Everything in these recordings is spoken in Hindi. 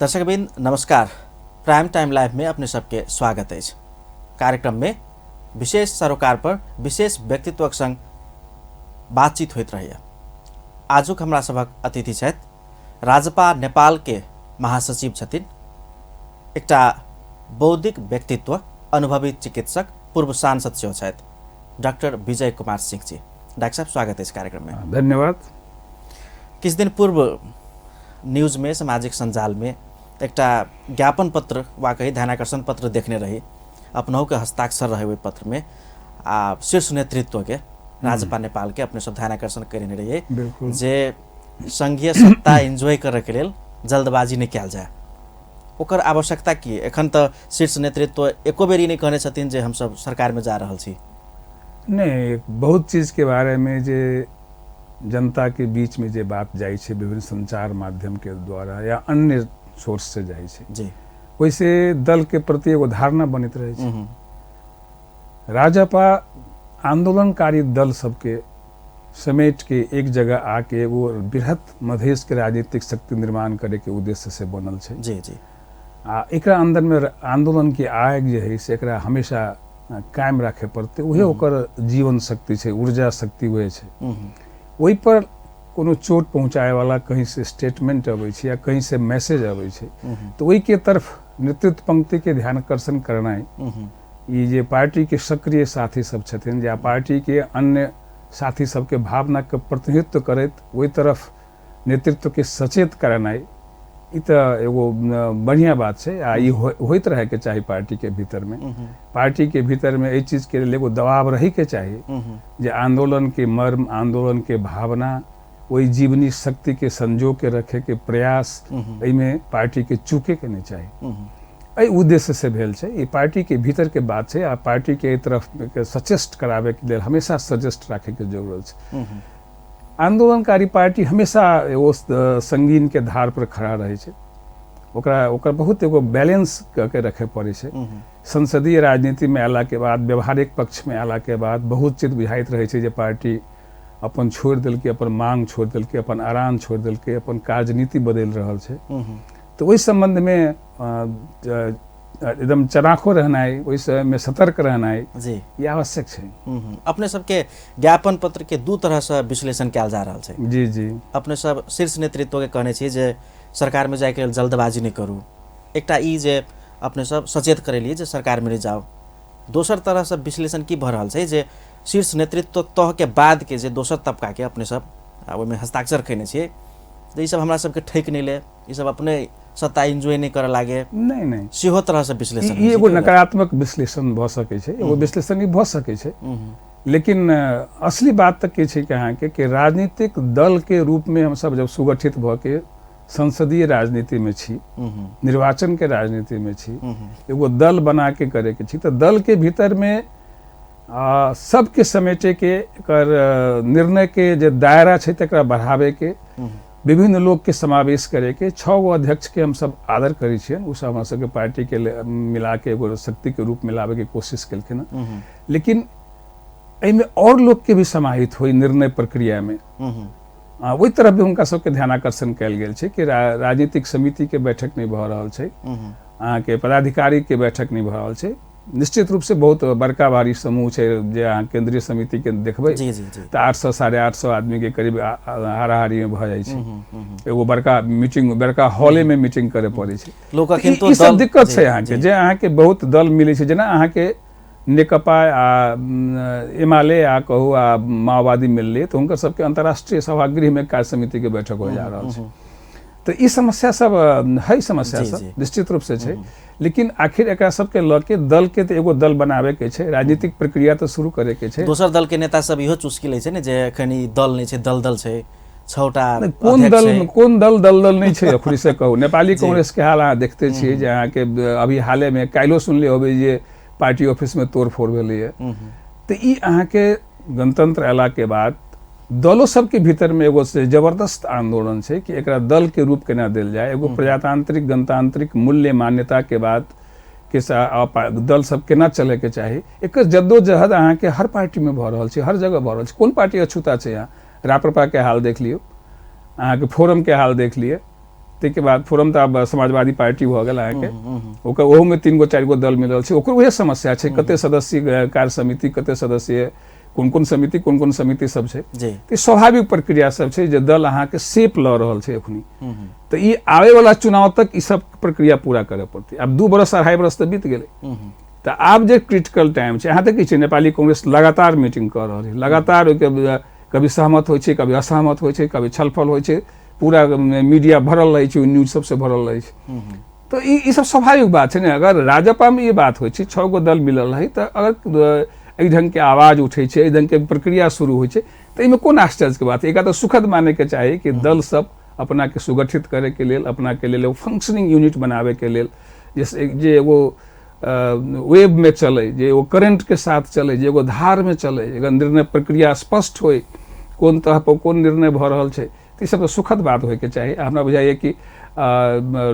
दर्शकबिन नमस्कार। प्राइम टाइम लाइव में अपने सबके स्वागत है। कार्यक्रम में विशेष सरोकार पर विशेष व्यक्तित्व संग बातचीत होइत रही। आजुक हमरा सबक अतिथि छथि राजपा नेपाल के महासचिव छथिन, एकटा बौद्धिक व्यक्तित्व, अनुभवी चिकित्सक, पूर्व सांसद सेहो छथि डॉक्टर विजय कुमार सिंह जी। डॉक्टर साहब स्वागत है इस कार्यक्रम में। धन्यवाद। कुछ दिन पूर्व न्यूज में, सामाजिक संजाल में एकटा ज्ञापन पत्र वा कहीं ध्यानाकर्षण पत्र देखने रही। अपनों के हस्ताक्षर रहे हुए पत्र में शीर्ष नेतृत्व के राजपा नेपाल के अपने सब ध्यानाकर्षण करने रहिए जे संघीय सत्ता एंजॉय करे के लेल जल्दबाजी नहीं कयल जाए, ओकर आवश्यकता की। एखन तो शीर्ष नेतृत्व एको बेरी नहीं कहने छथिन जे हम सब सरकार में जा रहल छी। नहीं, बहुत चीज के बारे में जे जनता के बीच में जे बात जाई छे विभिन्न संचार माध्यम के द्वारा या अन्य सोर्स से जाई छे जी, वैसे दल के प्रति एगो धारणा बनित रहे छे। राजपा आंदोलनकारी दल सबके समेट के एक जगह आके एगो बृहत मधेश के राजनीतिक शक्ति निर्माण करे के उद्देश्य से बनल छे जी जी। एकरा अंदर में आंदोलन की आग जे है से एकरा हमेशा कायम रखे पड़ते, उहे ओकर जीवन शक्ति छे, ऊर्जा शक्ति हुए छे। वही पर कोनो चोट पहुंचाए वाला कहीं से स्टेटमेंट अबै छै या कहीं से मैसेज अबै छै, तो वही के तरफ नेतृत्व पंक्ति के ध्यान आकर्षण करनाई, ये जे पार्टी के सक्रिय साथी सब छथिन या पार्टी के अन्य साथी सबके भावना के प्रतिनिधित्व करैत वही तरफ नेतृत्व के सचेत करनाई, ई तो एगो बढ़िया बात है। आ ई होइत रहे के चाहिए पार्टी के भीतर में। पार्टी के भीतर में ये चीज के लिए एगो दबाव रही के चाहिए जे आंदोलन के मर्म, आंदोलन के भावना, वही जीवनी शक्ति के संजो के रखे के प्रयास में पार्टी के चूके के नहीं चाहिए। एहि उद्देश्य से भेल छै। ई पार्टी के भीतर के बात है। आ पार्टी के तरफ सचेस्ट करावे के लिए हमेशा सजेस्ट रखे के जरूरत है। आंदोलनकारी पार्टी हमेशा उस संगीन के धार पर खड़ा रहे छै। ओकर बहुत एगो बैलेंस करके रखे पड़े छै। संसदीय राजनीति में आला के बाद, व्यवहारिक पक्ष में आला के बाद बहुत चीज बुझाइत रहे छै जे पार्टी अपन छोड़ दिल के, अपन मांग छोड़ दिल के, अपन आराम छोड़ दिल के, अपन कार्यनीति बदल रहल छै। तो वही संबंध में एकदम चनाखो रहनाई, वही समय में सतर्क रहनाई जी ये आवश्यक है। अपने सबके ज्ञापन पत्र के दू तरह से विश्लेषण कयल जा रहल छै जी जी। अपने सब शीर्ष नेतृत्व के कहने छी जे सरकार में जाए के जल्दबाजी नहीं करू, एकटा ई जे अपने सब सचेत करेलिए जे सरकार में नहीं जाओ। दोसर तरह से विश्लेषण की भ रहल छै जे शीर्ष नेतृत्व तह के बाद के जे दोसर तबका के अपने सब ओहिमे हस्ताक्षर कयने छियै, तो ई सब हमरा सबके ठेक नहीं ले, ई सब अपने सत्ता एंजॉय नहीं करे लागे। नहीं सेहो तरह से विश्लेषण ई एगो नकारात्मक विश्लेषण भ सकै छै, एगो विश्लेषण ई भ सकै छै। लेकिन असली बात तक के छै कि राजनीतिक दल के रूप में हम सब जब सुगठित भ के संसदीय राजनीति में छी, निर्वाचन के राजनीति में छी, एगो दल बना के करे के छी, तो दल के भीतर में सबके समेटे के कर निर्णय के जे दायरा छै तकरा बढ़ावे के, विभिन्न लोग के समावेश करे के, 6 गो अध्यक्ष के हम सब आदर करी छियन। उ सब हमरा सबके पार्टी के मिला के एगो शक्ति के रूप में लावे के कोशिश केलखिन। लेकिन एमे और लोग के भी समाहित हुई निर्णय प्रक्रिया में। वही तरफ भी उनका सबके ध्यान आकर्षण कयल गेल छै कि राजनीतिक समिति के बैठक नहीं भ रहल छै, अहाँ के पदाधिकारी के बैठक नहीं भ रहल छै। निश्चित रूप से बहुत बड़का भारी समूह छै जे अहाँ केंद्रीय समिति के देखबै तो 800 साढ़े 800 आदमी के करीब हाराहारी में भ जाइ छै। एगो बड़का मीटिंग, बड़का हॉले में मीटिंग करे पड़े छै। ई सब दिक्कत छै अहाँ के जे अहाँ के बहुत दल मिले छै, जेना अहाँ के नेकपा एमाले आ कहू आ माओवादी मिलले तो उनकर सबके अंतर्राष्ट्रीय सभागृह में कार्य समिति के बैठक हो जा रहल छै। तो ई समस्या सब है, समस्या सब निश्चित रूप से छै। लेकिन आखिर एकरा सबके ल के दल के तो एगो दल बनावे के छै, राजनीतिक प्रक्रिया तो शुरू करे के छै। दोसर दल के नेता सब इहो चुस्की लै छै ने जे एखन ई दल नहीं छै, दल छै, 6टा कोन दल नहीं छै। अखरी से कहू नेपाली कांग्रेस के हाल अहाँ देखते छियै जे अहाँ के अभी हाले में काल्हियो सुनले होबै जे पार्टी ऑफिस में तोड़फोड़ भेलैए। तो ई अहाँ के गणतंत्र अयला के बाद दलों सबके भीतर में एगो से जबरदस्त आंदोलन छै कि एकरा दल के रूप केना देल जाए। एगो प्रजातांत्रिक गणतांत्रिक मूल्य मान्यता के बाद के दल सब केना चले के चाही, एक जद्दोजहद अहाँ के हर पार्टी में भ रहल छै, हर जगह भ रहल छै। कोन पार्टी अछूता छै यहाँ? राप्रपा के हाल देख लियो, अहाँ के फोरम के हाल देख लिए, ताहिके बाद फोरम तो अब समाजवादी पार्टी भऽ गेल अहाँके, ओकर ओहोमे 3 गो 4 गो दल मिलल छै, ओकर उहे समस्या छै, कते सदस्यीय कार्य समिति, कते सदस्यीय कोन कोन समिति सब छै। तऽ स्वाभाविक प्रक्रिया सब छै जे दल अहाँके शेप लऽ रहल छै एखनी। तऽ ई आवे वाला चुनाव तक ई सब प्रक्रिया पूरा करे पड़तै। अब 2 बरस 2.5 बरस तऽ बीत गेलै। तऽ आब जे क्रिटिकल टाइम छै, अहाँ देखै छियै नेपाली कांग्रेस लगातार मीटिंग कर रहल है, लगातार कभी सहमत होइ छै, कभी असहमत होइ छै, कभी छलफल होइ छै, पूरा मीडिया भरल रहै छै, न्यूज सबसे भरल रहै छै। तो ई सब स्वाभाविक बात छै ने। अगर राजपा में ये बात होइ छै, 6 गो दल मिलल है, तो अगर एहि ढंग के आवाज उठे छै, एहि ढंग के प्रक्रिया शुरू होइ छै, तो एहिमे कोन आश्चर्य के बात है। एक तो सुखद माने के चाही कि दल सब अपना के सुगठित करे के लेल, अपना के लेल फंक्शनिंग यूनिट बनावे के लेल, जैसे जे एगो वेब में चले, जे एगो करंट के साथ चले, जे एगो धार में चले, एगो निर्णय प्रक्रिया स्पष्ट होय, कोन तरह पर कोन निर्णय भ रहल छै। तो ई सब तो सुखद बात होय के चाही। हमरा बुझाइए कि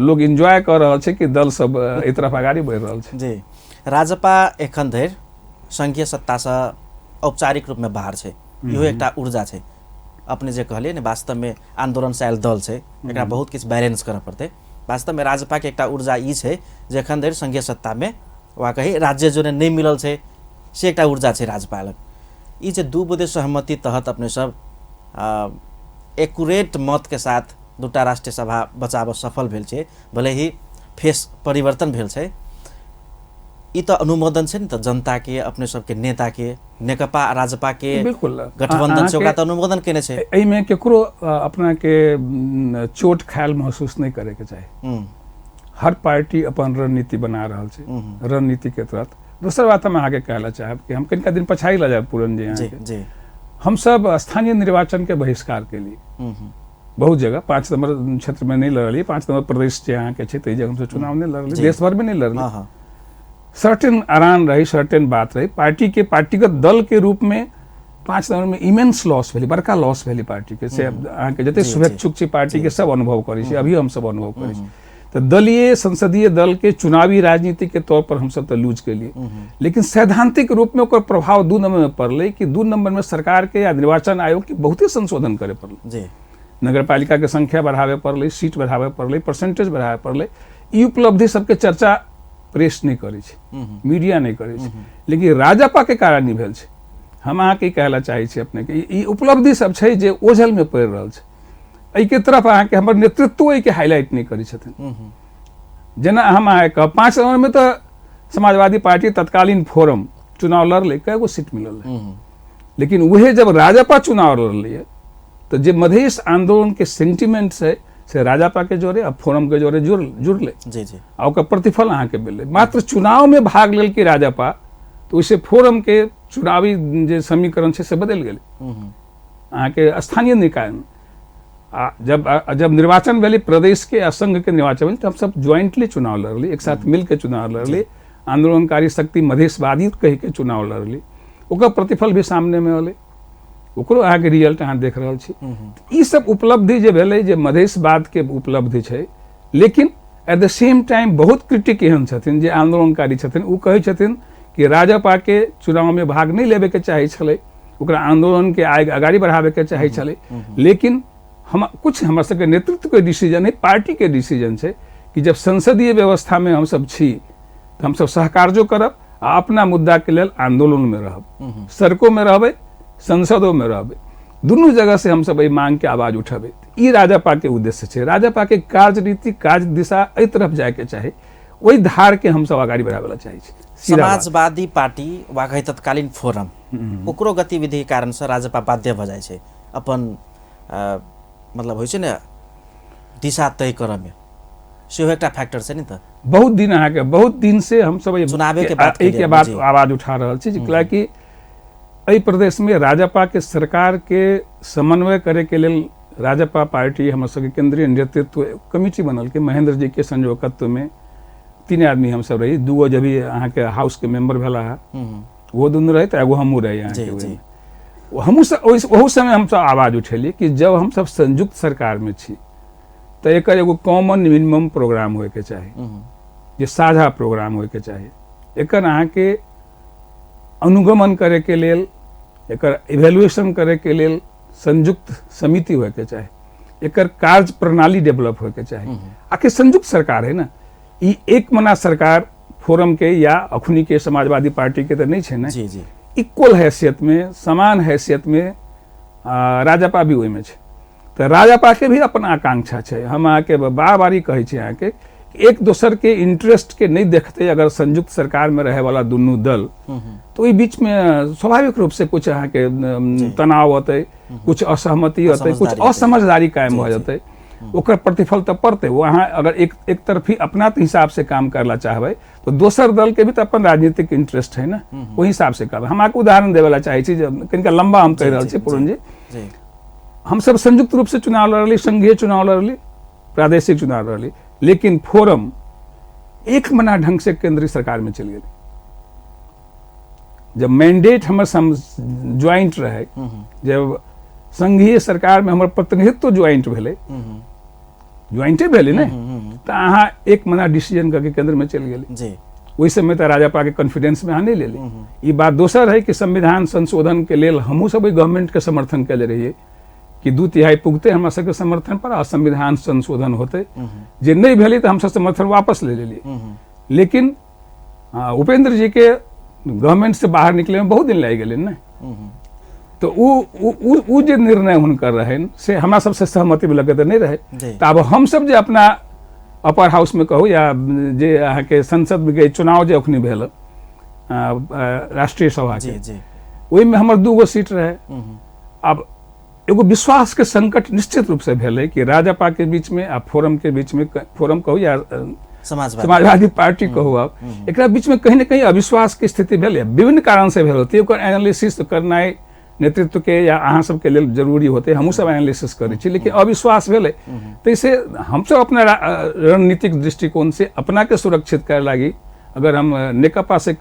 लोग एंजॉय कर रहल छै कि दल सब एहि तरफ आगाड़ी बढ़ि रहल छै। जी, राजपा एखन धरि संघीय सत्ता से औपचारिक रूप में बाहर छै, इहो एकटा ऊर्जा छै। अपने जे कहलिए ने, वास्तव में आंदोलन से आयल दल छै, एकरा बहुत किछु बैलेंस करऽ पड़तै। वास्तव में राजपा के एकटा ऊर्जा ई छै जे एखन धरि संघीय सत्ता में वा कही राज्य जो नहीं मिलल छै, से एकटा ऊर्जा छै राजपा लग। ई जे 2 बुँदे सहमति तहत अपने सब एक्यूरेट मत के साथ 2टा राष्ट्रीय सभा बचाबऽ सफल भेल छै, भले ही फेस परिवर्तन भेल छै, ई तो अनुमोदन छै नि त जनता के, अपने सबके नेता के, नेकपा राजपा के गठबंधन से ओकरा त अनुमोदन केने छै। एहि में केकरो अपना के चोट खायल महसूस नहीं करे के चाही। हर पार्टी अपन रणनीति बना रहल छै, रणनीति के तहत। दोसर बात हम आगे कहला चाहब कि हम कनिका दिन पछाई ला जाए पूरन जी, हम सब स्थानीय निर्वाचन के बहिष्कार के लिए बहुत जगह 5 नंबर क्षेत्र में नहीं लड़लिए, 5 नंबर प्रदेश यहाँ के क्षेत्र जगह हमसे चुनाव नहीं लड़लिए, देश भर में नहीं लड़लिए। सर्टेन आरान रही, सर्टेन बात रही, पार्टी के पार्टीगत दल के रूप में 5 नंबर में इमेंस लॉस भेली, बड़का लॉस भेली पार्टी के। से अहाँके जते शुभेच्छुक छी पार्टी के सब अनुभव करी छी, अभी हम सब अनुभव करी छी। तो दलीय संसदीय दल के चुनावी राजनीति के तौर पर हम सब तो लूज के लिए, लेकिन सैद्धांतिक रूप में ओकर प्रभाव 2 नंबर में पड़ले कि 2 नंबर में सरकार के या निर्वाचन आयोग के बहुते संशोधन करे पड़ले। नगर पालिका के संख्या बढ़ावे पड़ले, सीट बढ़ावे पड़ले, परसेंटेज बढ़ावे पड़ले। ई उपलब्धि सबके चर्चा प्रेस नहीं करे छै, मीडिया नहीं करे छै, लेकिन राजपा के कारण नहीं भेल छै। हम अहाँके कहला चाहे छी अपने के ई उपलब्धि सब छै जे ओझल में पड़ि रहल छै। एहि के तरफ अहाँके हमर नेतृत्व एहि के हाईलाइट नहीं करै छथिन। जेना हम अहाँके 5 नंबर में तो समाजवादी पार्टी तत्कालीन फोरम चुनाव लड़ले, कएगो सीट मिलल है, लेकिन वह जब राजपा चुनाव लड़लिए तो जे मधेश आंदोलन के सेंटिमेंट से राजपा के जोरे अब फोरम के जोरे जुड़ले आ ओकर प्रतिफल अहाँके मिलले। मात्र चुनाव में भाग लेल कि राजपा, तो उसे फोरम के चुनावी जे समीकरण से बदल गेले। अहाँके स्थानीय निकाय में जब निर्वाचन भेले प्रदेश के, संघ के निर्वाचन भेले, तो हम सब ज्वाइंटली चुनाव लड़ली, एक साथ मिल के चुनाव लड़ली, आंदोलनकारी शक्ति मधेशवादी कह के चुनाव लड़ली, ओकर प्रतिफल भी सामने में अले, ओकरो अहाँके रिजल्ट अहाँ देख रहल छी। ई सब उपलब्धि जे भेलै, जे मधेशवाद के उपलब्धि छै, लेकिन एट द सेम टाइम बहुत क्रिटिक एहन छथिन जे आंदोलनकारी छथिन, ओ कहै छथिन कि राजपा के चुनाव में भाग नहीं लेबे के चाहे छलै, ओकरा आंदोलन के आगाड़ी बढ़ावे के चाहे छलै, लेकिन हम कुछ हमर सबके नेतृत्व के डिसीजन है, पार्टी के डिसीजन छै कि जब संसदीय व्यवस्था में हम सब छी तो हम सब सहकार्य करब आ अपना मुद्दा के लेल आंदोलन में रहब, सड़कों में रहबै, संसदों में रहबै, दुनू जगह से हम सब एहि मांग के आवाज उठेबै। ई राजपा के उद्देश्य छै। राजपा के कार्यनीति, कार्य दिशा एहि तरफ जाए के चाही, ओहि धार के हम सब आगाड़ी बढ़ावे ला चाहे छी। समाजवादी पार्टी वा कही तत्कालीन फोरम, ओकरो गतिविधि के कारण से राजपा बाध्य भ जाए छै अपन मतलब होइ छै ने दिशा तय करऽ में, सेहो एकटा फैक्टर छै नि। त बहुत दिन अहाँके बहुत दिन से हम सब चुनावे के बात आवाज उठा रहल छी, कि एहि प्रदेश में राजपा के सरकार के समन्वय करे के लेल राजपा पार्टी हमर सबके केंद्रीय नेतृत्व कमिटी बनल के महेंद्र जी के संयोजकत्व में 3 आदमी हम सब रही, 2 जब अहाँके हाउस के मेंबर भेला है, वो दुनू रहे, एगो हमहू रही अहाँके। हमहू ओहू समय हम सब आवाज उठेलिए कि जब हम सब संयुक्त सरकार में छी तो एक एगो कॉमन मिनिमम प्रोग्राम होए के चाही, जे साझा प्रोग्राम होए के चाही। एकर अहाँके अनुगमन करे के लेल, एकर इवैल्यूएशन करे के लेल संयुक्त समिति होए के चाही। एकर कार्य प्रणाली डेवलप होके चाहिए। आखिर संयुक्त सरकार है ना, ई एक मना सरकार फोरम के या अखनी के समाजवादी पार्टी के तो नहीं है ना, जी जी इक्वल हैसियत में, समान हैसियत में राजपा भी ओहिमे छै। तो राजपा के भी अपन आकांक्षा है। हम अहाँके बार बारी कहै छी अहाँके एक दोसर के इंटरेस्ट के नहीं देखते अगर संयुक्त सरकार में रहे वाला दुनू दल, तो ई बीच में स्वाभाविक रूप से कुछ अहाँके तनाव होते, कुछ असहमति होते, कुछ असमझदारी कायम हो जाते, ओकर प्रतिफल तो पड़ते। वहाँ अगर एक तरफी अपना हिसाब से काम करला चाहबै तो दोसर दल के भी तो अपन राजनीतिक इंटरेस्ट है ना, वही हिसाब से कर। हम आपको उदाहरण देवे ला चाहे छी, कनिका लंबा हम कह रहा छी पूरन जी। हम सब संयुक्त रूप से चुनाव लड़ली, संघीय चुनाव लड़ली, प्रादेशिक चुनाव लड़ली, लेकिन फोरम एक मना ढंग से केंद्रीय सरकार में चल गई। जब मैंडेट हमर ज्वाइंट रहे, जब संघीय सरकार में हमर प्रतिनिधित्व ज्वाइंट भेले, ज्वाइंटे भेले ने, तो अहाँ एक मना डिसीजन करके केंद्र में चल गए। वही समय तो राजपा के कॉन्फिडेंस में आने ले ली। ये बात दोसर है कि संविधान संशोधन के लेल हमहू सब गवर्नमेंट के समर्थन के रहिए कि 2/3 पुगते हमरा सबके समर्थन पर आ संविधान संशोधन होते, जे नहीं भेले तो हम सब समर्थन वापस ले लिए। लेकिन उपेंद्र जी के गवर्नमेंट से बाहर निकले में बहुत दिन लग गए ना, तो उ जे निर्णय हुनकर रहे से हमरा सबसे सहमति में लगे नहीं रहे। तो अब हम सब जे अपना अपर हाउस में कहू या जे अहाँ के संसद में चुनाव जे अखनी भेल राष्ट्रीय सभा के, वही में हमर 2 गो सीट रहे। अब एगो विश्वास के संकट निश्चित रूप से भेले कि राजपा के बीच में आ फोरम के बीच में, फोरम कहू या समाजवादी पार्टी कहू, अब एक बीच में कहीं न कहीं अविश्वास की स्थिति भेले, विभिन्न कारण से भेल होती है। एनालिसिस करना नेतृत्व के या अहाँ सबके लेल जरूरी होते, हमहूँ सब एनालिसिस करै छी, लेकिन अविश्वास भेले। तो इसे हम सब अपना रणनीतिक दृष्टिकोण से अपना के सुरक्षित करे लागी अगर हम नेकपा से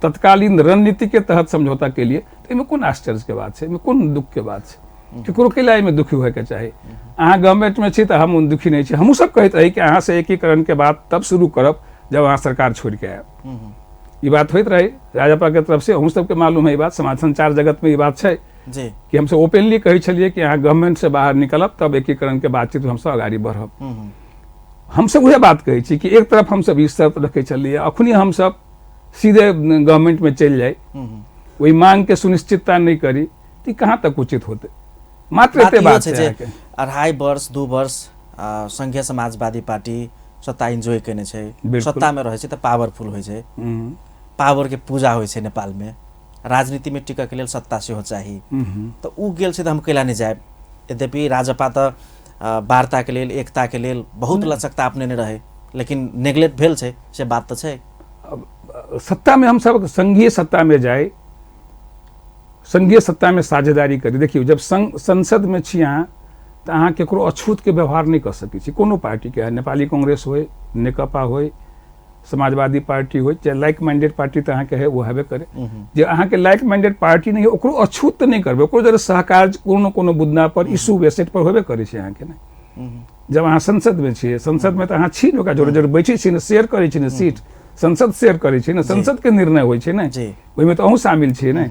तत्कालीन रणनीति के तहत समझौता के लिए, तो इनमें कौन आश्चर्य के बात है, कौन दुख के बात है, केकरो के लिए दुखी होए के चाही। अहाँ गवर्नमेंट में छी तो हम दुखी नहीं छी। हमहूँ सब कहते रही कि अहाँ से एकीकरण के बाद तब शुरू करब जब अहाँ सरकार छोड़ के आयब। ये बात होते रही राजपा के तरफ से, हम सबके मालूम है ये बात, समाज संचार जगत में ये बात है कि हमसे ओपनली कही चलिए कि अहाँ गवर्नमेंट से बाहर निकलब तब एकीकरण के बातचीत हम सब आगाड़ी बढ़ब। हम सब वह बात कही छी कि एक तरफ हम सब इस शर्त रखे चलिए, अखनी हम सब सीधे गवर्नमेंट में चल जाए, वही मांग के सुनिश्चितता नहीं करी तो कहाँ तक उचित होते। मात्र एते बात है। 2.5 वर्ष 2 वर्ष संघीय समाजवादी पार्टी सत्ता इन्जॉय करने छै, सत्ता में रहे छै तो पावरफुल होय छै, पावर के पूजा होय छै नेपाल में, राजनीति में टिका के लेल सत्ता से हो चाहिए। तो उ गेल छै तो हम कैला नहीं जाए। यद्यपि राजपा तो वार्ता के लेल, एकता के लेल बहुत लचकता अपने ने रहे, लेकिन नेग्लेक्ट भेल छै, से बात तो छै। सत्ता में हम सब संघीय सत्ता में जाए, संघीय सत्ता में साझेदारी करी। देखियो जब संसद में छी अहाँ तो अहाँ केकरो अछूत के व्यवहार नहीं कर सकै छी, कोनो पार्टी के, नेपाली कांग्रेस होय, नेकपा होय, समाजवादी पार्टी होय, चाहे लाइक माइंडेड पार्टी तो अहाँ के है वो हेबे करे। जे अहाँ के लाइक माइंडेड पार्टी नहीं है ओकरो अछूत तो नहीं करबे, ओकरो जरा सहकार कोनो मुद्दा पर, इशू बेसेट पर होबे करे छै अहाँ के नहीं। जब अहाँ संसद में छी, संसद में तो अहाँ छी ओकरा जोड़े बैठे छी ने, शेयर करे छी ने सीट, संसद शेयर करे छी ने, संसद के निर्णय होय छै ने, ओहि में तो अहूँ शामिल छी ने।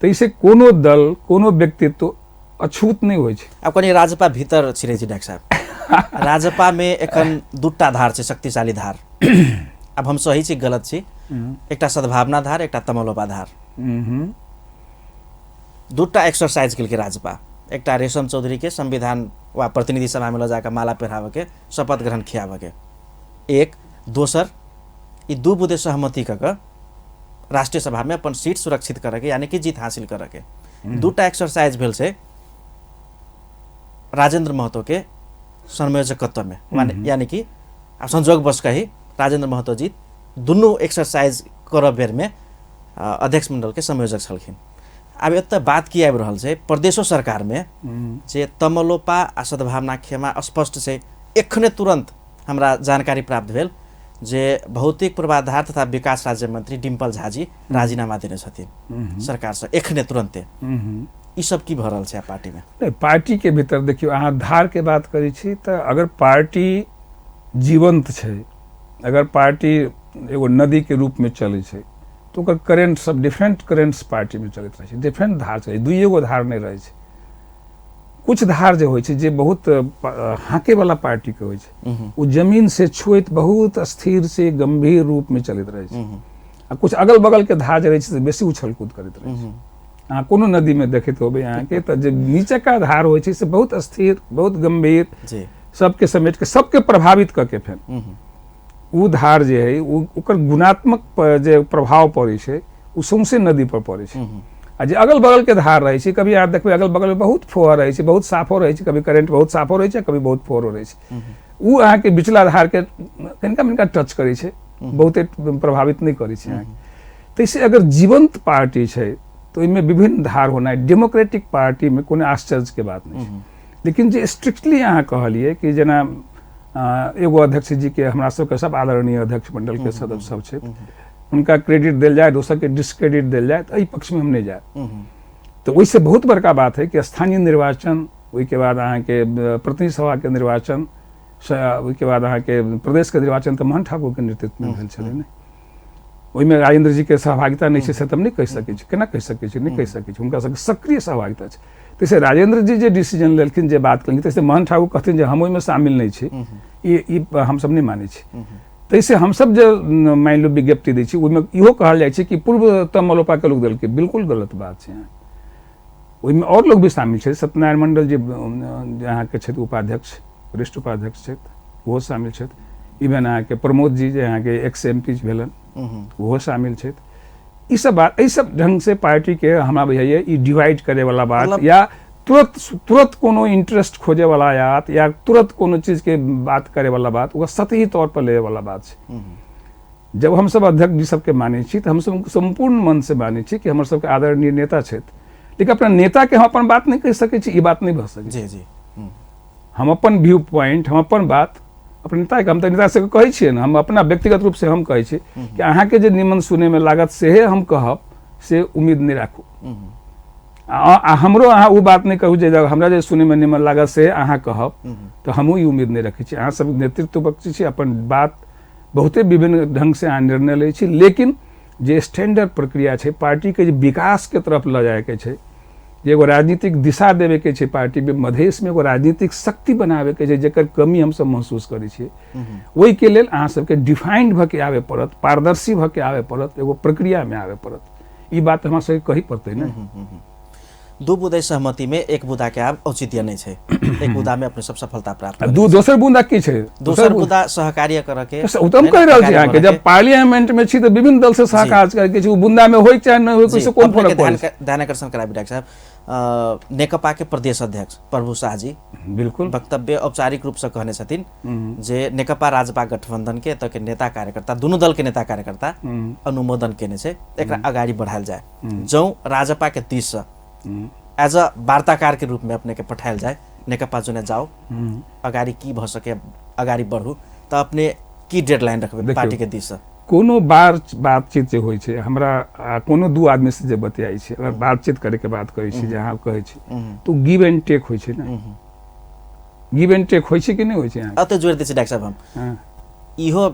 तो इसे कोनो दल, कोनो व्यक्तित्व अछूत नहीं होय छै। अब कनी राजपा भीतर छिरे छी डॉक्टर साहब, राजपा में एखन 2टा धार छै, शक्तिशाली धार। अब हम सही छी गलत छी, एकटा सद्भावना धार, एकटा तमलोपा धार। 2टा एक्सरसाइज केलकै राजपा, एकटा रेशम चौधरी के संविधान वा प्रतिनिधि सभा में लजाके माला पहिरावे के, शपथ ग्रहण खियावे के, एक दोसर ई 2 बुधे सहमति क राष्ट्रीय सभा में अपन सीट सुरक्षित करे के, यानी कि जीत हासिल करे के। 2टा एक्सरसाइज भेल छै राजेंद्र महतो के संयोजकत्व में, यानी कि संजोग बस कही राजेंद्र महतो जी दुनू एक्सरसाइज करब बेर में अध्यक्ष मंडल के संयोजक छलखिन। अब एत बात की आबि रहल छै, प्रदेशो सरकार में जे तमलोपा आ सद्भावना खेमा स्पष्ट छै। एखने तुरंत हमरा जानकारी प्राप्त भेल जे भौतिक पूर्वाधार तथा विकास राज्य मंत्री डिम्पल झा जी राजीनामा देने छथिन सरकार से, एखने तुरंते। ई सब की भ रहल छै पार्टी में? नहीं, पार्टी के भीतर देखियो अहाँ धार के बात करै छी तो अगर पार्टी जीवंत छै, अगर पार्टी एगो नदी के रूप में चले छै तो ओकर करेंट सब डिफरेंट करेंट्स पार्टी में चलते रहे, डिफरेंट धार छै, 2 गो धार नहीं रहे छै। कुछ धार जे होइ छै जे बहुत हाके वाला पार्टी के होइ छै वो जमीन से छुएत बहुत स्थिर से गंभीर रूप में चलैत रहे छै आ कुछ अगल बगल के धार जे रहे छै बेसी उछल कूद करैत रहे छै अहाँ कोनो नदी में देखैत होबै अहाँ के तऽ जे नीचे का धार होइ छै से बहुत स्थिर बहुत गंभीर सबके समेट के सबके प्रभावित करके फेर उ धार जे है ओकर गुणात्मक जे प्रभाव पड़ै छै उ सौंसे नदी पर पड़ै छै आ जे अगल बगल के धार रहे छै कभी आप देखबै अगल बगल में बहुत फोहर रहे छै बहुत साफो रहे छै कभी करंट बहुत साफो रहे छै कभी बहुत फोहरो रहे छै उ अहाँ के बिचला धार के कनिका मनिका टच करै छै बहुते प्रभावित नहीं करै छै तैसे अगर जीवंत पार्टी छै तो इनमें विभिन्न धार होना है डेमोक्रेटिक पार्टी में कोनो आश्चर्य के बात नहीं है लेकिन जे स्ट्रिक्टली अहाँ कहलिए कि जेना एगो अध्यक्ष जी के हमरा सबके सब आदरणीय अध्यक्ष मंडल के सदस्य सब छै उनका क्रेडिट देल जाए दोसर के डिस्क्रेडिट देल जाए तो एहि पक्ष में हम नहीं जाए तो वैसे बहुत बड़का बात है कि स्थानीय निर्वाचन के बाद अहाँ के प्रतिनिधि सभा के निर्वाचन के बाद अहाँ के प्रदेश के निर्वाचन तो महन ठाकुर के नेतृत्व में भेल छलै ने ओहिमे राजेंद्र जी के सहभागिता नहीं छै से हम नहीं कहि सकै छी केना कहि सकै छी नहीं कहि सकै छी हुनका सबके सक्रिय सहभागिता छै तैसे राजेंद्र जी जे डिसीजन लेलखिन जे बात केलखिन तैसे महन ठाकुर कहथिन जे हम ओहिमे शामिल नहीं छी ई हम सब नहीं मानै छी तैसे हम सब जे मान लो विज्ञप्ति दै छी ओहिमे इहो कहल जाइ छै कि पूर्वतम मलोपा के लोग देलकै बिल्कुल गलत बात छै ओहिमे और लोग भी शामिल छै सत्यनारायण मंडल जी अहाँ के छथि उपाध्यक्ष वरिष्ठ उपाध्यक्ष छथि ओहो शामिल छथि इवन अहाँ के प्रमोद जी जे अहाँ के एक्स एमपी भेलन वो शामिल छथि ई सब बात एहि सब ढंग से पार्टी के हमरा बुझाइए ई डिवाइड करे वाला बात या तुरंत कोनो इंटरेस्ट खोजे वाला या तुरंत कोनो चीज के बात करे वाला बात वो सतही तौर पर ले वाला बात है जब हम सब अध्यक्ष जी सबके माने छी तो हम सब संपूर्ण मन से माने छी कि हमर सबके आदरणीय नेता छथि लेकिन अपना नेता के हम अपन बात नहीं कह सकै छी ई बात नहीं भ सकै जी जी हम अपन व्यू पॉइंट हम अपन बात अपने नेता के हम तो नेता से कहै छियै ना हम अपना व्यक्तिगत रूप से हम कहै छी कि अहाँ के जे निमन सुने में लागत से हम कहब से उम्मीद नहीं राखू हमरो अहाँ उ बात नहीं कहू जे हमरा जे सुने में निमन लागत से अहाँ कहब तो हमहू ई उम्मीद नहीं रखै छी अहाँ सब नेतृत्व पक्ष छी अपन बात बहुते विभिन्न ढंग से अहाँ निर्णय लै छी लेकिन जे स्टैंडर्ड प्रक्रिया छै पार्टी के जे विकास के तरफ ल जाए के छै जे एगो राजनीतिक दिशा देवे के छै पार्टी में मधेश में एगो राजनीतिक शक्ति बनावे के छै जेकर कमी हम सब महसूस करै छियै ओहि के लेल अहाँ सबके डिफाइंड भ के आवे पड़त पारदर्शी भ के आवे पड़त एगो प्रक्रिया में आवे पड़त ई बात हमरा सबके कही पड़तै ने दू बुदाई सहमति में एक बुदा के आब औचित्य नहीं छै एक बुदा में अपने सब सफलता प्राप्त दोसर बुदा की छै दोसर बुदा सहकार्य करऽ के उत्तम कहि रहल छी अहाँ के जब पार्लियामेंट में छी तऽ विभिन्न दल से सहकार्य करऽ के छै उ बुदा में होय चाहे न होय कोइसे कोन फर्क पड़ै छै ध्यान आकर्षण कराबी डाक्टर साहब नेकपा के प्रदेश अध्यक्ष प्रभु शाह जी बिल्कुल वक्तव्य औपचारिक रूप से कहने छथिन जे नेकपा राजपा गठबंधन के त के नेता कार्यकर्ता दुनू दल के नेता कार्यकर्ता अनुमोदन केने छै एकरा अगाडि बढ़ायल जाए जौ राजपा के दिस से एज अ वार्ताकार के रूप में अपने के पठायल जाए नेकपा जुने जाओ अगाडि की भ सके अगाडि बढ़ू त अपने की डेडलाइन रखबे पार्टी के दिस से कोनो बातचीत जे होइ छै हमरा कोनो दू आदमी से जे बतियाई छै अगर बातचीत करे के बात करै छी जे अहाँ कहै छी तो गिव एंड टेक होइ छै ना गिव एंड टेक होइ छै कि नहीं होइ छै अते जोड़ दै छी डॉक्टर साहब हम इहो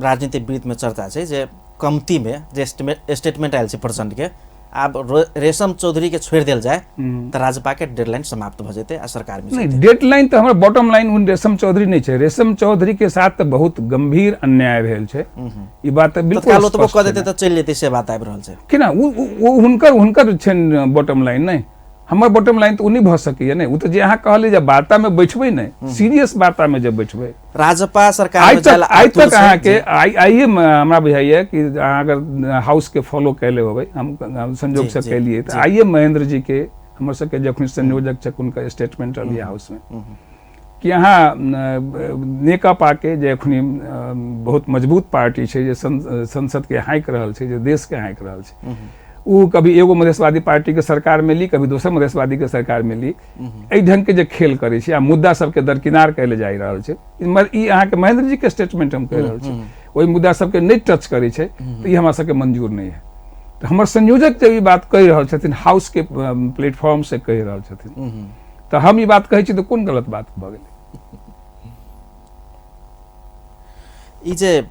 राजनीतिक वृत्त में चर्चा छै जे कमती में जे स्टेटमेंट आयल छै प्रचंड के आब रेशम चौधरी के छोड़ देल जाए तो राजपा के डेडलाइन समाप्त भ जेते आ सरकार में नहीं डेडलाइन तो हमरा बॉटम लाइन उन रेशम चौधरी नहीं छै रेशम चौधरी के साथ तो बहुत गंभीर अन्याय भेल छै ई बात बिल्कुल तत्काल तो कह देते तो चल जेते से बात आबि रहल छै कि ना वो हुनकर छै बॉटम लाइन नहीं हमर बॉटम लाइन तो नहीं भ सकैया नहीं वो तो जे अहाँ कहले जे वार्ता में बैठबै नहीं सीरियस वार्ता में जब बैठबै राजपा सरकार में जाला आज तक अहाँ के आइए हमरा बुझाइए कि अहाँ अगर हाउस के फॉलो कैले होबै हम संजोग से कैलिए तो आइए महेंद्र जी के हमर सबके जखन संयोजक छक उनका स्टेटमेंट रहलै हाउस में कि अहाँ नेकपा के जे अखनी बहुत मजबूत पार्टी छै जे संसद के हाइक रहल छै जे देश के हाइक रहल छै वो कभी एगो मधेशवादी पार्टी के सरकार में ली कभी दोसर मधेशवादी के सरकार में ली एहि ढंग के जे खेल करे छै आ मुद्दा सबके दरकिनार कैले जा रहल छै ई अहाँ के महेंद्र जी के स्टेटमेंट हम कहि रहल छी ओहि मुद्दा सबके नहीं टच करे छै तो ई हमरा सबके मंजूर नहीं है तो हमर संयोजक जब ई बात कहि रहल छथिन हाउस के प्लेटफॉर्म से कहि रहल छथिन तो हम ई बात कहै छी तो कोन गलत बात भ गेलै ई जे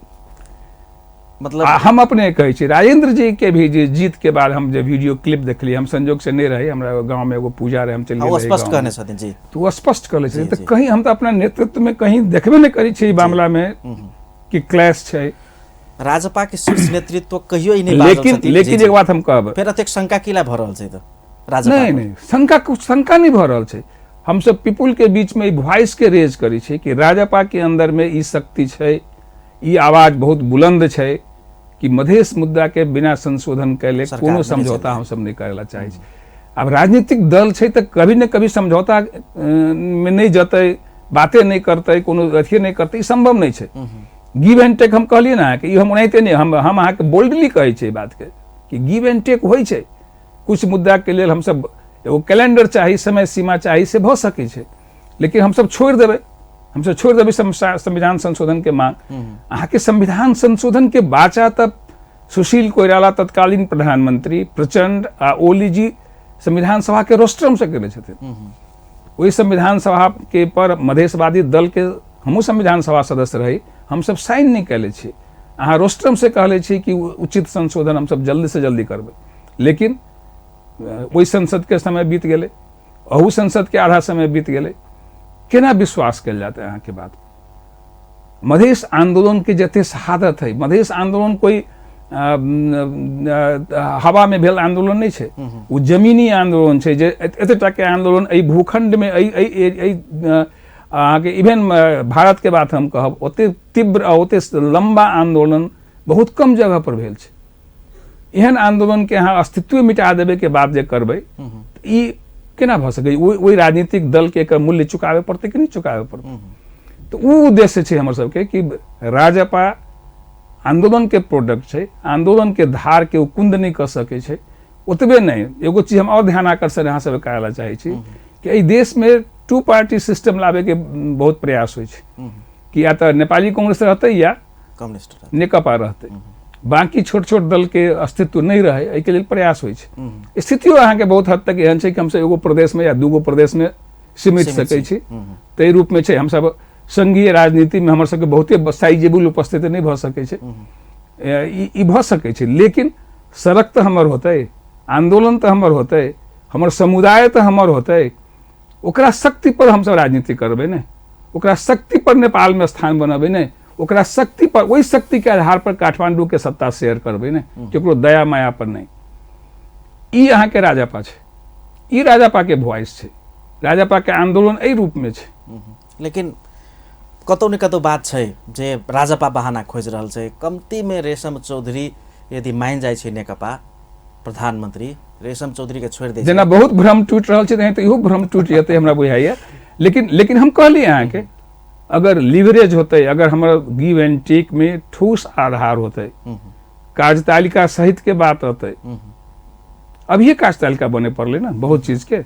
मतलब हम अपने कहै छी राजेंद्र जी के भी जे जीत के बाद हम जे वीडियो क्लिप देखलिए, हम संजोग से नहीं रहे, हमरा गांव में एगो पूजा रहे, हम चल गेल, स्पष्ट कहने छथिन जी, तो वो स्पष्ट कहले छथिन, तो कहीं हम तो अपना नेतृत्व में कहीं देखबे नहीं करी छी मामला में कि क्लैश छै। राजपा के शीर्ष नेतृत्व कहियो ही नहीं बाजल छथिन। लेकिन एक बात हम कहब, फिर अतेक शंका किला भ रहल छै त राजपा? नहीं, शंका नहीं भ रहल छै। हम सब पीपुल के बीच में वॉइस के रेज करी छी कि राजपा के अंदर में ई शक्ति छै, ई आवाज बहुत बुलंद छै कि मधेश मुद्दा के बिना संशोधन कैले कोनो समझौता हम सब नहीं करेला चाहे छी। अब राजनीतिक दल छै तो कभी न कभी समझौता में नहीं जतै, बातें नहीं करते, कोनो अथी नहीं करते, ई संभव नहीं छै। गिव एंड टेक हम कहलिए ना कि हम ओनाहिते नहीं, हम अहाँ के बोल्डली कहै छै बात के कि गिव एंड टेक होइ छै। कुछ मुद्दा के लिए हम सब एगो कैलेंडर चाही, समय सीमा चाही, से भ सकै छै, लेकिन हम सब छोड़ देबै, संविधान संशोधन के मांग। अहाँ के संविधान संशोधन के बाचा तब सुशील कोइराला तत्कालीन प्रधानमंत्री, प्रचंड आ ओली जी संविधान सभा के रोस्ट्रम से केले छथिन। वही संविधान सभा के पर मधेशवादी दल के हमहूँ संविधान सभा सदस्य रही, हम सब साइन नहीं कैले छी। अहाँ रोस्ट्रम से कहले छी कि उचित संशोधन हम सब जल्दी से जल्दी करबै, लेकिन वही संसद के समय बीत गेले, अहू संसद के आधा समय बीत गेले, केना विश्वास कल जाता है अहाँ के बात? मधेश आंदोलन के जते शहादत है, मधेश आंदोलन कोई हवा में भेल आंदोलन नहीं छै, वो जमीनी आंदोलन छै। जे एतेटा के आंदोलन एहि भूखंड में अहाँ के इवेन भारत के बात हम कहब, ओते तीव्र ओते लंबा आंदोलन बहुत कम जगह पर भेल छै। एहन आंदोलन के अहाँ अस्तित्व मिटा देबे के बाद जे करबै, ई केना भ सकै? वही राजनीतिक दल के एकर मूल्य चुकावे पड़ते कि नहीं चुकावे पड़ते? तो वो उद्देश्य छै हमर सबके कि राजपा आंदोलन के प्रोडक्ट छै, आंदोलन के धार के कुंद नहीं कर सके छै। ओतबे नहीं, एगो चीज हम और ध्यान आकर्षण यहाँ सब करला चाहे छी कि एहि देश में 2 पार्टी सिस्टम लावे के बहुत प्रयास होइ छै कि या तो नेपाली कांग्रेस रहते या कम्युनिस्ट नेकपा रहते, बाकी छोट छोट दल के अस्तित्व नहीं रहे, एहि के लेल प्रयास होइ छै। स्थितियो अहाँ के बहुत हद तक एहन छै कि हमसे एगो प्रदेश में या दूगो प्रदेश में सीमित सकै छी, तै रूप में छै। हम सब संघीय राजनीति में हमर सबके बहुते साइजेबल उपस्थिति नहीं भ सकै छै, ई भ सकै छै, लेकिन सड़क तो हमर होतै, आंदोलन तो हमर होतै, हमर समुदाय तो हमर होतै। ओकरा शक्ति पर हम सब राजनीति करबै ने, ओकरा शक्ति पर नेपाल में स्थान बनबै ने, ओकरा शक्ति पर, वही शक्ति के आधार पर काठमांडू के सत्ता शेयर करबै ने, केकरो दया माया पर नहीं। ई अहाँ के राजपा छै, ई राजपा के वॉइस छै, राजपा के आंदोलन एहि रूप में छै। लेकिन कतौ न कतौ बात छै जे राजपा बहाना खोज रहल छै। कम्ती में रेशम चौधरी यदि मान जाइ छै नेकपा प्रधानमंत्री, रेशम चौधरी के छोड़ दे जेना बहुत भ्रम टूट रहल छै, तो इहो भ्रम टूट जेतै हमरा बुझाइया। लेकिन हम कहलिए अहाँ के अगर लीवरेज होते, अगर हमारा गिव एंड टेक में ठोस आधार होते, कार्यतालिका सहित के बात होते। अब ये कार्यतालिका बने पड़ले ना बहुत चीज के,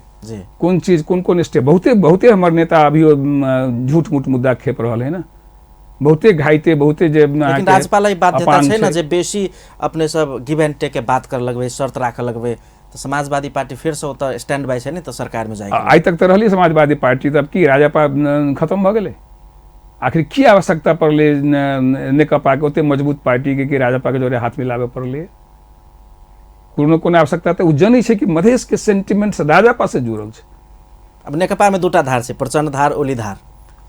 कौन चीज कौन स्टेप, बहुते हमारे नेता अभी झूठ मूठ मुद्दा खेप रहा है ना, बहुते घाइते, बहुते जे लेकिन राज्यपाल ई बाध्यता छै ना जे बेसी अपने सब गिव एंड टेक के बात कर लगबे, शर्त राख लगबे, तो समाजवादी पार्टी फिर से ओत स्टैंड बाय छै ने, तो सरकार में जाएगी। आज तक तो रहली समाजवादी पार्टी, तब की राजपा खत्म भ गेले? आखिर की आवश्यकता पड़ले नेकपा के ओते मजबूत पार्टी के कि राजपा के जोरे हाथ मिलावे पड़ले? कोनो आवश्यकता तो जनै छै कि मधेश के सेंटिमेंट से राजपा से जुड़ल छै। अब नेकपा में दूटा धार छै, प्रचंड धार, ओली धार।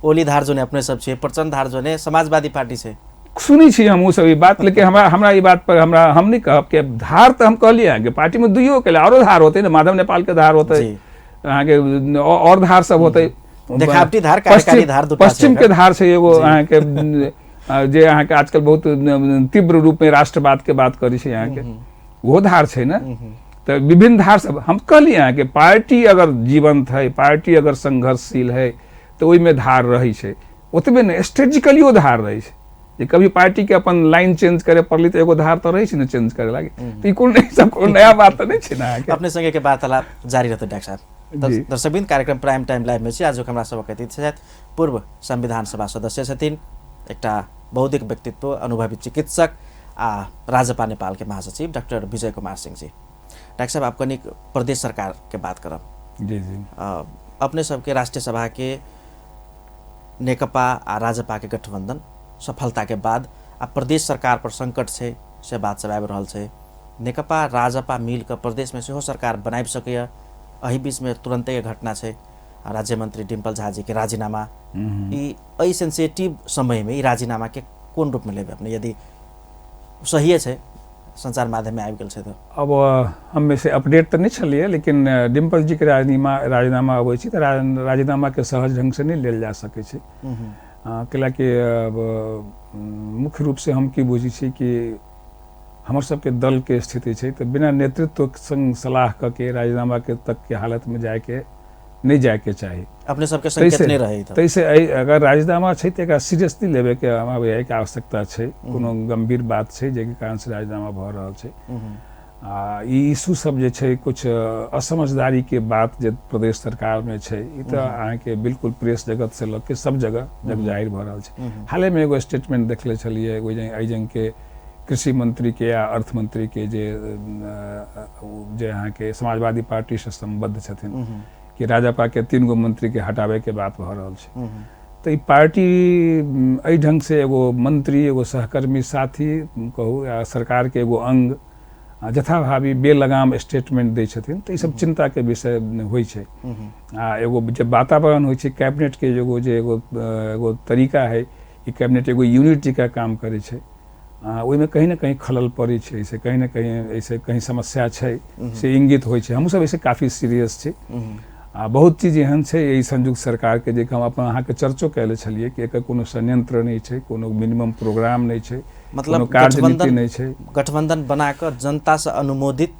ओली धार जो ने अपने सब छै, प्रचंड धार जो ने समाजवादी पार्टी छै। सुनी छी हम सब ई बात, लेकिन हमरा ई बात पर हम नहीं कहब कि धार तो हम कहलिए कि पार्टी में दुइयो के आरो धार होते ना, माधव नेपाल के धार होते, अहाँ के और धार सब होते, देखावटी धार, कार्यकारी धार, दूटा पश्चिम के धार से एगो अहाँ के जे अहाँ के आजकल बहुत तीव्र रूप में राष्ट्रवाद के बात करी छै अहाँ के, वो धार छै ना। तो विभिन्न धार सब हम कहलिए अहाँ के पार्टी अगर जीवंत है, पार्टी अगर संघर्षशील है, तो ओहि में धार रही छै। ओतबे ने स्ट्रेटेजिकलियो धार रही छै, जे कभी पार्टी के अपन लाइन चेंज करे पड़ली तो एगो धार तो रही छै ना चेंज करे लागे। तो ई कोन नहीं, सब कोन नया बात तो नहीं छै ना। अपने संगे के वार्तालाप जारी रहते डॉक्टर साहब। दर्शकबिन कार्यक्रम प्राइम टाइम लाइव में आज हमरा सबके अतिथि छथि पूर्व संविधान सभा सदस्य छथिन, एकटा बौद्धिक व्यक्तित्व, अनुभवी चिकित्सक आ राजपा नेपाल के महासचिव डॉक्टर विजय कुमार सिंह जी। डॉक्टर साहब आप कनिक प्रदेश सरकार के बात करब। जी जी। अपने सबके राष्ट्रीय सभा के नेकपा आ राजपा के गठबंधन सफलता के बाद आ प्रदेश सरकार पर संकट छै से बात सब आबि रहल छै। नेकपा राजपा मिल के प्रदेश में सेहो सरकार बनाबि सकैए। एहि बीच में तुरंते घटना छै राज्य मंत्री डिम्पल झा जी के राजीनामा। ई सेंसिटिव समय में ई राजीनामा के कोन रूप में लेबे अपने, यदि सही है संचार माध्यम में आबि गेल छै तो? अब हम में से अपडेट तो नहीं छलिए, लेकिन डिम्पल जी के राजीनामा अबै छै तो राजीनामा के सहज ढंग से नहीं लेल जा सकै छै। कैलाकि मुख्य रूप से हम की बुझी छी कि हमर सबके दल के स्थिति छै तो बिना नेतृत्व संग सलाह के राजीनामा के तक के हालत में जाके नहीं जाके चाहिए। अपने सबके संकेत नहीं रहे तैसे अगर राजीनामा छै तो एकरा सीरियसली लेबे के हमरा के आवश्यकता छै। कोनो गंभीर बात छै जे के कारण से राजीनामा भ रहल छै। ई इशू सब जे छै कुछ असमझदारी के बात जे प्रदेश सरकार में छै, ई तो अहाँ के बिल्कुल प्रेस जगत से लग के सब जगह जग जाहिर भ रहल छै। हाले में एगो स्टेटमेंट देखले छलिए एगो जंग के कृषि मंत्री के या अर्थ मंत्री के जे अहाँ के समाजवादी पार्टी से संबद्ध छथिन कि राजपा के 3 गो मंत्री के हटावे के बात भ रहल छै। तो ई पार्टी एहि ढंग से एगो मंत्री एगो सहकर्मी साथी कहू या सरकार के एगो अंग जथाभावी बेलगाम स्टेटमेंट दै छथिन तो ई सब चिंता के विषय होइ छै। एगो जब वातावरण होइ छै कैबिनेट के एगो तरीका है, ई कैबिनेट एगो यूनिटी का काम करे छै। ओहि में कहीं ना कहीं खलल पड़े छै, ऐसे कहीं ना कहीं ऐसे कहीं समस्या छै से इंगित होइ छै। हम सब ऐसे काफी सीरियस छै। बहुत चीज एहन छै यही संयुक्त सरकार के जे हम अपन अहाँ के चर्चो कैले छलिए कि एकर कोनो संयंत्र नहीं छै, कोनो मिनिमम प्रोग्राम नहीं छै, मतलब कार्यनीति नहीं छै। गठबंधन बनाकर जनता से अनुमोदित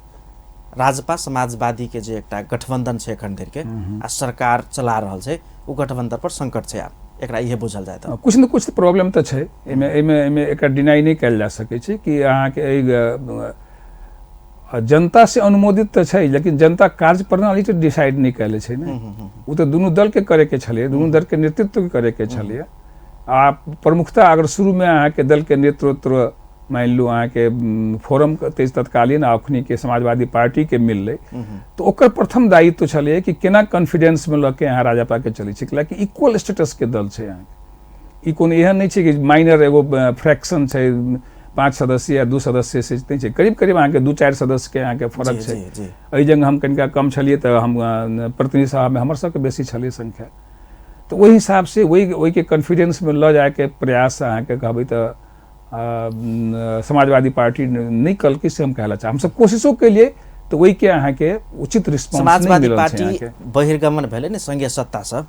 राजपा समाजवादी के जे एकटा गठबंधन छै एखन धरि के आ सरकार चला रहल छै, ओ गठबंधन पर संकट छै। एकरा इहे बुझल जाय त कुछ न कुछ प्रॉब्लम तो छै। एमे एकर डिनाई नहीं कैल जा सकै छै कि अहाँ के जनता से अनुमोदित तो छै, लेकिन जनता कार्य प्रणाली तो डिसाइड नहीं कैले छै ना। वो तो दोनों दल के करे के छलिए, दोनों दल के नेतृत्व के करे के छलिए। आ प्रमुखता अगर शुरू में अहाँ के दल के नेतृत्व मान लू अहाँ के फोरम के तत्कालीन अखनी के समाजवादी पार्टी के मिलले तो ओकर प्रथम दायित्व छलिए कि केना कॉन्फिडेंस में लके अहाँ राजपा के चली छै। कि इक्वल स्टेटस के दल छै अहाँ के, ई कोनो एहन नहीं छै कि माइनर एगो फ्रैक्शन छै 5 सदस्य या 2 सदस्य से नहीं छै। करीब करीब अहाँ के 2-4 सदस्य के अहाँ के फर्क छै। एहि जंग हम कनिका कम छलिए तो हम प्रतिनिधि सभा में हमर सबके बेसी छलिए संख्या। तो वही हिसाब से वही के कॉन्फिडेंस में ल जाए के प्रयास अहाँ के कहबै तो समाजवादी पार्टी नहीं कल की से हम कहला चाह हम सब कोशिशों के लिए तो वही के अहाँ के उचित रिस्पांस समाजवादी पार्टी बहिर्गमन भेले ने संघीय सत्ता सब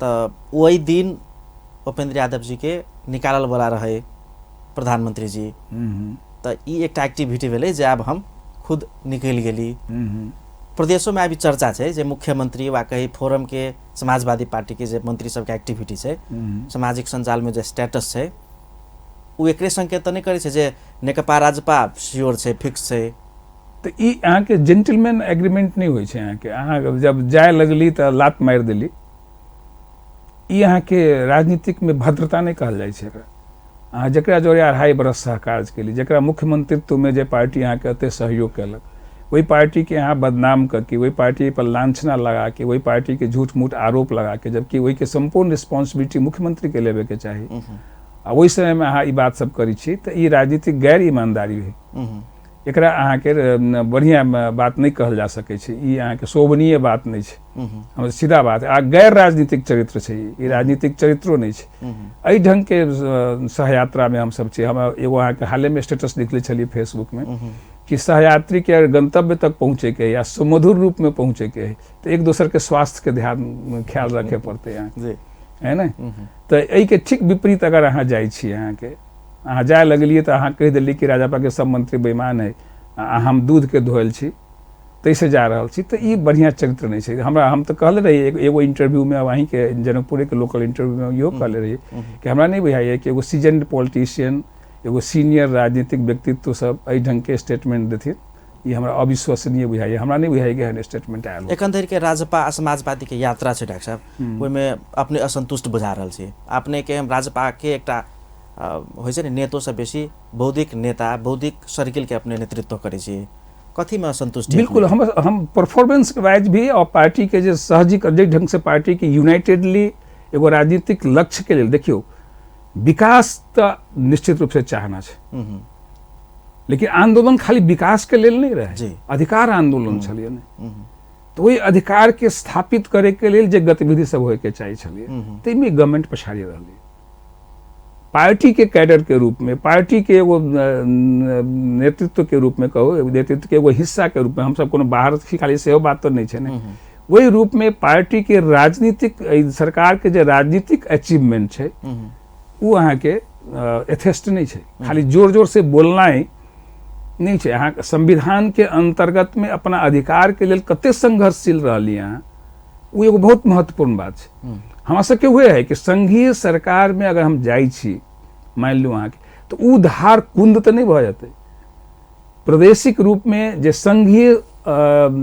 तो वही दिन उपेंद्र यादव जी के निकालल वाला रहे प्रधानमंत्री जी। तो ई एकटा एक्टिविटी भेले जे अब हम खुद निकल गेली। प्रदेशों में अभी चर्चा है जे मुख्यमंत्री वा कहीं फोरम के समाजवादी पार्टी के जे मंत्री सब के एक्टिविटी है सामाजिक संजाल में जो स्टेटस है वो एकरे संकेत तो नहीं करे छै जे नेकपा राजपा श्योर छै, फिक्स छै। तो ई अहाँ के जेंटलमैन एग्रीमेंट नहीं होइ छै। अहाँ के अहाँ जब जाय लगली तो लात मार देली, ई अहाँ के राजनीतिक में भद्रता नहीं कहल जाय छै। अहाँ जकरा जोरे 2.5 बरस सहकार के लिए जकरा मुख्यमंत्रित्व में जे पार्टी अहाँ के अते सहयोग कैलक, वही पार्टी के यहाँ बदनाम करके, वही पार्टी पर लांछना लगा के, वही पार्टी के झूठ मूठ आरोप लगा के, जबकि वही के संपूर्ण रिस्पॉन्सिबिलिटी मुख्यमंत्री के लेवे के चाहिए। आ वही समय में अहाँ ई बात सब करी छी तो ई राजनीतिक गैर ईमानदारी है। एकरा अहाँ के बढ़िया बात नहीं कहल जा सकै छै। ई अहाँ के शोभनीय बात नहीं छै। हम सीधा बात है, आ गैर राजनीतिक चरित्र छै। ई राजनीतिक चरित्रो नहीं छै। एहि ढंग के सहयात्रा में हम सब छी। हम एगो अहाँ के हाले में स्टेटस लिखले छलिए फेसबुक में कि सहयात्री के गंतव्य तक पहुंचे के या सुमधुर रूप में पहुंचे के तो एक दूसरे के स्वास्थ्य के ख्याल रखे पड़ते है ना। तो एहि के ठीक विपरीत अगर अहाँ जाइ छी, अहाँ के अहाँ जाय लगलिए तो अहाँ कह दिल्ली कि राजपा के सब मंत्री बेईमान है, हम दूध के धोयल छी तैसे जा रहल छी, तो ई बढ़िया चरित्र नहीं छै। हमरा हम तो कहले रही एगो इंटरव्यू में, वहीं के जनकपुर के लोकल इंटरव्यू में इहो कहले रही कि हमरा नहीं बुझाइए कि एगो सीजन्ड पॉलिटिशियन एगो सीनियर राजनीतिक व्यक्तित्व सब एहि ढंग के स्टेटमेंट देथिन, ये हमरा अविश्वसनीय बुझाइए। हमरा नहीं बुझाइए कि एहन स्टेटमेंट आयल। एखन धरि के राजपा समाजवादी के यात्रा छै डॉक्टर साहब, ओहि में अपने असंतुष्ट बुझा रहल छी। अपने के राजपा के एकटा होइ छै ने नेतो से बेसी बौद्धिक नेता, बौद्धिक सर्किल के अपने नेतृत्व करे छी, कथी में असंतुष्टि? बिल्कुल हम परफॉर्मेंस वाइज भी और पार्टी के जो सहजिक ढंग से पार्टी की यूनाइटेडली एगो राजनीतिक लक्ष्य के लिए देखियो, विकास तो निश्चित रूप से चाहना है, लेकिन आंदोलन खाली विकास के लेल नहीं रहे, अधिकार आंदोलन छलिए ने। तो वही अधिकार के स्थापित करे के लेल जे गतिविधि सब होय के चाहिए छलिए, तैमे गवर्नमेंट पछाड़ी रहली। पार्टी के कैडर के रूप में, पार्टी के एगो नेतृत्व के रूप में कहो, नेतृत्व के एगो हिस्सा के रूप में, हम सब कोनो बाहर खाली सेहो बात तो नहीं है ना, वही रूप में पार्टी के राजनीतिक, सरकार के जो राजनीतिक अचीवमेंट है वो अहाँ के यथेष्ट नहीं है। खाली जोर जोर से बोलना ही नहीं है। अहाँ संविधान के अंतर्गत में अपना अधिकार के लिए कते संघर्षशील रहली अहाँ, वो एगो बहुत महत्वपूर्ण बात है। हमरा सबके हुए है कि संघीय सरकार में अगर हम जाइ छी, मान लू अहाँ के, तो उ धार कुंद तो नहीं भ जाते। प्रादेशिक रूप में जे संघीय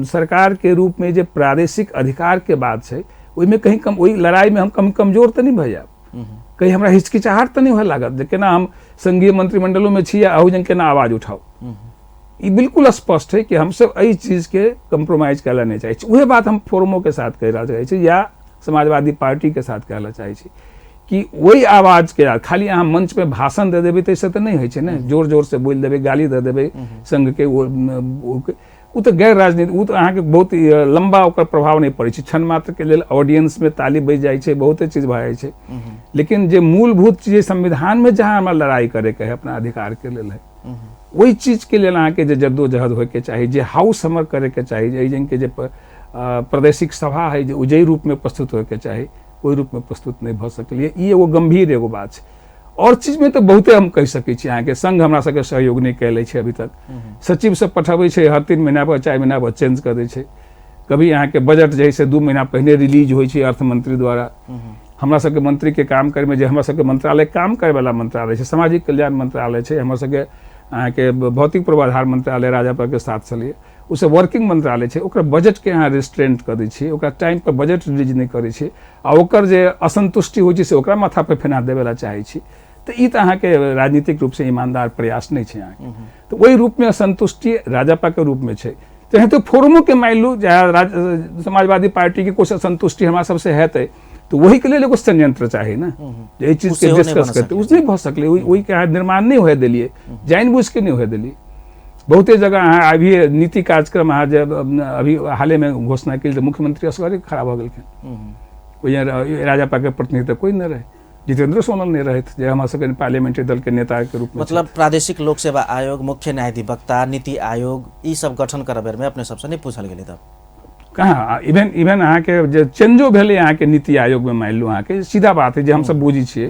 सरकार के रूप में जे प्रादेशिक अधिकार के बात है, ओहिमे कहीं कम, वही लड़ाई में हम कमजोर तो नहीं भ जाब, कहीं हमरा हिचकिचाहट तो नहीं हो लागत जे केना हम संघीय मंत्रिमंडलों में छी आ जन केना आवाज उठाओ। ये बिल्कुल स्पष्ट है कि हम सब एहि चीज के कंप्रोमाइज करला नहीं चाहिए। वही बात हम फोरमो के साथ कह रहा चाहिए या समाजवादी पार्टी के साथ कहला चाहिए कि वही आवाज के खाली अहाँ मंच पे भाषण दे देबै तैसे तो नहीं है ना, जोर जोर से बोल देबै, गाली दे देबै संघ के, वो तो गैर राजनीति, वो तो अहाँ के बहुत लंबा ओकर प्रभाव नहीं पड़े, क्षण मात्र के लिए ऑडियंस में ताली बज जाए छे, बहुते चीज भ जाए छे। लेकिन जे मूलभूत चीज संविधान में जहाँ हमरा लड़ाई करे के है अपना अधिकार के लिए है, वही चीज के लिए अहाँ के जे जद्दोजहद होय के चाहिए, जे हाउस हमर करे के चाहिए, जन के जे प्रादेशिक सभा है जो उजई रूप में प्रस्तुत होय के चाहिए, ओहि रूप में प्रस्तुत नहीं भ सकलिए। ये एगो गंभीर एगो बात है। और चीज में तो बहुते हम कह सकै छी, अहाँ के संघ हमरा सबके सहयोग नहीं कैले छे अभी तक। सचिव सब पठाबै छे, हर 3 महीना पर 4 महीना पर चेंज कर दै छे। कभी अहाँ के बजट जैसे 2 महीना पहले रिलीज होय छे अर्थ मंत्री द्वारा। हमरा सबके मंत्री के काम करे में जे हमरा सबके मंत्रालय काम करे वाला मंत्रालय छे, सामाजिक कल्याण मंत्रालय छे, हमरा सबके अहाँ के भौतिक पूर्वाधार मंत्रालय राजापा के साथ चलिए, उसे वर्किंग मंत्रालय छे, ओकर बजट के अहाँ रिस्ट्रेंट कर दै छी, ओकरा टाइम पर बजट रिलीज नहीं करे छी, आ ओकर जे असंतुष्टि होय छै से ओकरा माथा पे फेना देवेला चाहे छी। तो ये तो अहाँ के राजनीतिक रूप से ईमानदार प्रयास नहीं है। अहाँ तो वही रूप में असंतुष्टि राजापा के रूप में है। चाहे तो फोरमो के मान लू समाजवादी पार्टी की कुछ असंतुष्टि हमारा सबसे है, तो वही के लिए एगो संयंत्र चाहिए ना, ये चीज के डिस्कस करते, उस नहीं भ सकले, वही के निर्माण नहीं होए दिलिए, जानबूझ के नहीं होए दिलिए। बहुते जगह अहाँ अभी नीति कार्यक्रम अहाँ जब अभी हाले में घोषणा की, मुख्यमंत्री असगरे खराब हो गए, राजापा के प्रतिनिधित्व कोई न रहे, जितेंद्र सोनल नहीं रहे थे, हमारे सबके पार्लियामेंट्री दल के नेता के रूप में। मतलब प्रादेशिक लोक सेवा आयोग, मुख्य न्यायाधिवक्ता, नीति आयोग, ये सब गठन करबेर में अपने सबसे नहीं पूछल गेलै तब कहाँ। इवन अहाँ के जे चेंजो भेलै अहाँ के नीति आयोग में, मान लू अहाँ के सीधा बात है जे हम सब बुझी छियै,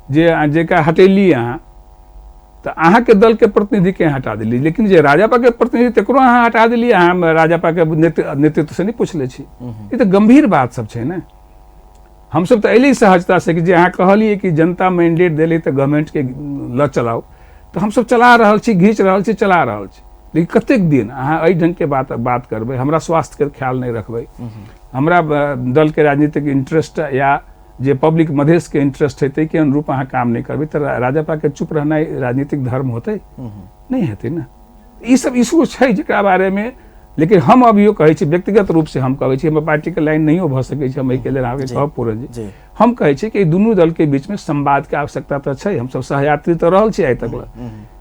जे का हटेली अहाँ तो अहाँ के दल के प्रतिनिधि के हटा दिली, लेकिन जे राजापा के प्रतिनिधि तकरो अहाँ हटा दिली, अहाँ राजापा के नेतृत्व से नहीं पूछले छी। ये तो गंभीर बात सब है ना। हम सब तो अली सहजता से कि जे अहाँ कहलिए कि जनता मैंडेट दिले तो गवर्नमेंट के ल चलाओ, तो हम सब चला रहल छी, घींच रहल छी, चला रहल छी, लेकिन कतेक दिन अहाँ एहि ढंग के बात करबै, हमरा स्वास्थ्य के ख्याल नहीं रखबै, हमरा दल के राजनीतिक इंटरेस्ट या जे पब्लिक मधेश के इंटरेस्ट है तै के अनुरूप अहाँ काम नहीं करबै, तो राजापा के चुप रहना राजनीतिक धर्म होते नहीं हेतै ना। ई सब इशू है जेकरा बारे में, लेकिन हम अभियो कहै छी, व्यक्तिगत रूप से हम कहै छी, हम पार्टी के लाइन नहीं भ सकै छै, हम एहि के लेल अहाँके कहब पूरन जी, हम कहै छी कि दुनू दल के बीच में संवाद के आवश्यकता तो छै, हम सब सहयात्री तो रहल छी आइ तक।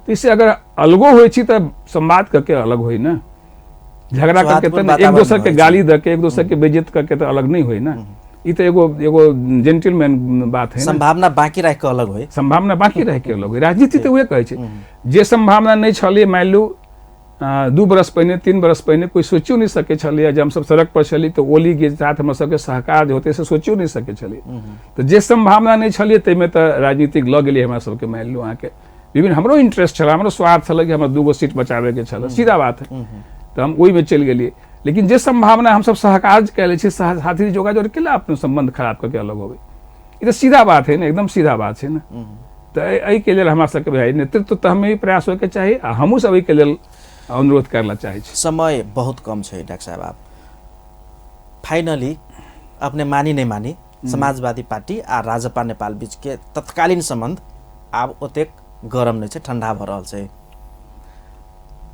तो इससे अगर अलगो होइ छी तो संवाद करके अलग होई ना, झगड़ा करके तो एक दूसरे के गाली दे के, एक दूसरे के बेइज्जत करके तो अलग नहीं होई ना। ई तो एगो जेंटलमैन बात है, संभावना बाकी रह के अलग होई, संभावना बाकी रह के अलग होई। राजनीति तो उहे कहै छै, जे संभावना नहीं छलिए, मान लू 2 बरस पहले 3 बरस पहले कोई सोचियो नहीं सके छलिए, जब हम सब सड़क पर चली तो ओली के साथ हम सबके सहकार होते से सोचियो नहीं सके छलिए। तो जे संभावना नहीं छलिए तैमे तो राजनीतिक लग गेलिए हमरा सबके, मान लू अहाँ के विभिन्न हमरो इंटरेस्ट छल, हमरो स्वार्थ छल कि हमरा 2 सीट बचावे के छल, सीधा बात है, तो हम ओहि में चल गेलिए। लेकिन जे संभावना हम सब सहकार कैले छी, साथी जोगाजोग केला अपने संबंध खराब करके अलग होबे, ये तो सीधा बात है ना, एकदम सीधा बात है ना। तो एहि के लेल हमरा सबके भाई नेतृत्व तो हमें प्रयास होके चाहिए, आ हमहूँ सब एहि के लेल अनुरोध करना चाहिए। समय बहुत कम है डॉक्टर साहब, आप फाइनली अपने मानी नहीं मानी समाजवादी पार्टी आ राजपा नेपाल बीच के तत्कालीन संबंध आब ओतेक गरम नहीं है, ठंडा भ रहल है।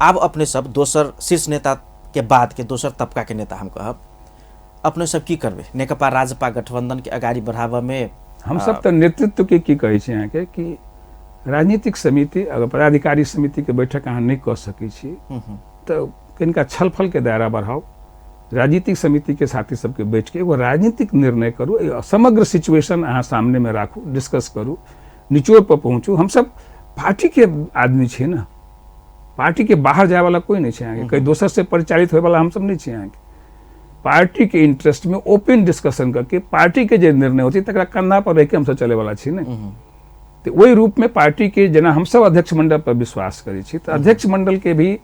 आब अपने सब दोसर शीर्ष नेता के बाद के दोसर तबका के नेता हम कहब, अपने सब की करबे नेकपा राजपा गठबंधन के अगाडि बढ़ावा में हम सब तो नेतृत्व के की कहै छी अहाँके कि राजनीतिक समिति अगर पदाधिकारी समिति के बैठक अहाँ नहीं कऽ सकै छी तो कनिका छलफल के दायरा बढ़ाओ, राजनीतिक समिति के साथी सबके बैठ के एगो राजनीतिक निर्णय करू, समग्र सिचुएशन अहाँ सामने में राखू, डिस्कस करू, निचोड़ पर पहुँचू। हम सब पार्टी के आदमी छी ना, पार्टी के बाहर जाए वाला कोई नहीं छे अहाँके, कहीं दोसर से परिचालित होए वाला हम सब नहीं छी अहाँके। पार्टी के इंटरेस्ट में ओपन डिस्कशन करके पार्टी के जे निर्णय होती तकरा कंधा पर रह के हम सब चले वाला छी ने। तो वही रूप में पार्टी के जेना हम सब अध्यक्ष मंडल पर विश्वास करै छी, तो अध्यक्ष मंडल के भी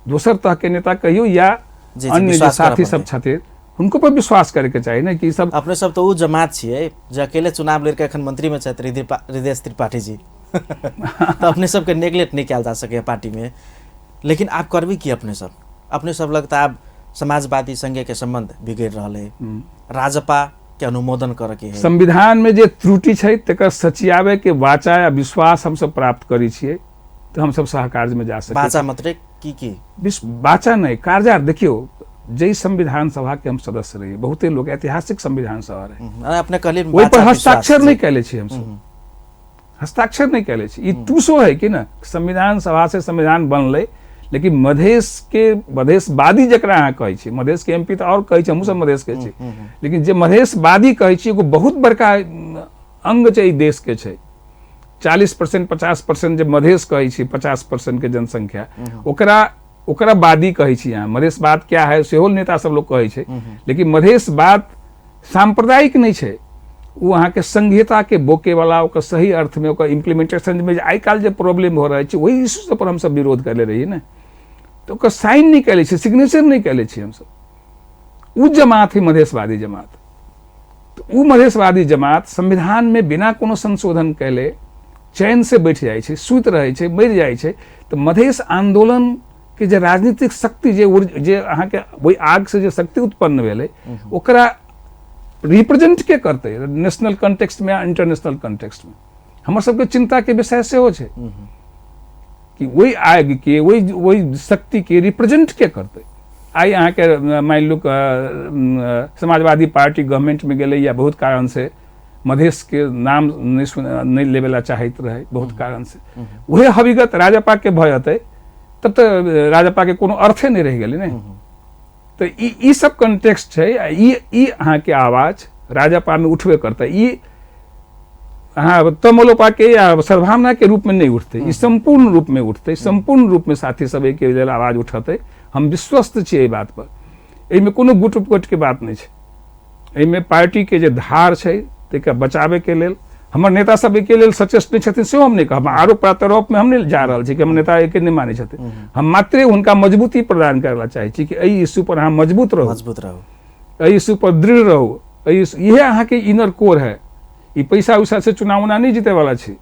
दोसर तरह के नेता कहियो या अन्य जो साथी सब छथिन उनको पर विश्वास करे के चाहिए ना कि सब अपने सब तो उ जमात छियै जे अकेले चुनाव लड़ के एखन मंत्री में छथि हृदय त्रिपाठी जी तो अपने सबके नेग्लेक्ट नहीं किया जा सके पार्टी में। लेकिन आप करबी की अपने सब लगता आप समाजवादी संघ के संबंध बिगड़ रहा है, राजपा के अनुमोदन करे के है। संविधान में जे त्रुटि छै तकर सचियावे के वाचा या विश्वास हम सब प्राप्त करी छियै तो हम सब सहकार्य में जा सके। वाचा मतलब की वाचा नहीं कार्य। देखियो जय संविधान सभा के हम सदस्य रहिए, बहुते लोग ऐतिहासिक संविधान सभा रहे, अपने कहलिए वही पर हस्ताक्षर नहीं कैले छी हम सब, हस्ताक्षर नहीं कैले छी। ई टूसो है कि ना संविधान सभा से संविधान बनले, लेकिन मधेशवादी जकरा अहाँ कहै छी, मधेश के एमपी तो और कहै छी, हमहूँ सब मधेश के छी, लेकिन जे मधेशवादी कहै छी एगो बहुत बड़का अंग छै ई देश के छै। 40% 50% जे मधेश कहै छी, 50% के जनसंख्या ओकरा वादी कहै छी अहाँ। मधेशवाद क्या है सेहो नेता सब लोग कहै छै, लेकिन मधेशवाद सांप्रदायिक नहीं छै, वो अहाँ के संघीयता के बोके वाला, ओकर सही अर्थ में ओकर इम्प्लीमेंटेशन में आई काल जे प्रॉब्लम हो रहा है वही इश्यू सब पर हम सब विरोध कर ले रही है ना। तो ओकर साइन नहीं कैले छी, सिग्नेचर नहीं कैले छी हम सब। उ जमात है मधेशवादी जमात। तो उ मधेशवादी जमात संविधान में बिना कोनो संशोधन कैले चैन से बैठ जाए छे, सुत रहे छे, मर जाए छे। तो मधेश आंदोलन के जे राजनीतिक शक्ति जे अहाँ के वही आग से जे शक्ति उत्पन्न भेले ओकरा रिप्रेजेंट के करते नेशनल कॉन्टेक्स्ट में या इंटरनेशनल कॉन्टेक्स्ट में। हमर सबके चिंता के विषय सेहो छै कि वही आग के वही शक्ति के रिप्रेजेंट के करते। आई अहाँ के मान लो समाजवादी पार्टी गवर्नमेंट में गेले या बहुत कारण से मधेश के नाम नहीं लेवेला चाहत रहे, बहुत कारण से वही हकीकत राजपा के भय हते, तब तो राजपा के कोनो अर्थे नहीं रह गेले ने। तो ई सब कॉन्टेक्स्ट है, ई अहाँ के आवाज राजपा में उठबे करता। ई अहाँ तमलोपा के या सद्भावना के रूप में नहीं उठते, ई संपूर्ण रूप में उठते, संपूर्ण रूप में साथी सब के लेल आवाज उठते। हम विश्वस्त छियै एहि बात पर, एहिमे कोनो गुट उपगट के बात नहीं छै। एहिमे पार्टी के जे धार छै तेकरा बचावे के लेल हमर नेता सब के लेल सचेष्ट नहीं छथिन, सेहो हम नहीं कहब। आरोप प्रत्यारोप में हम नहीं जा रहल छी कि हम नेता एके नहीं मानै छथिन। हम मात्र हुनका मजबूती प्रदान करला चाहै छी कि एहि इश्यू पर अहाँ मजबूत रहू, एहि इश्यू पर दृढ़ रहू। इहे अहाँ के इनर कोर है। ई पैसा उसा से चुनाव उना नहीं जीते वाला छी।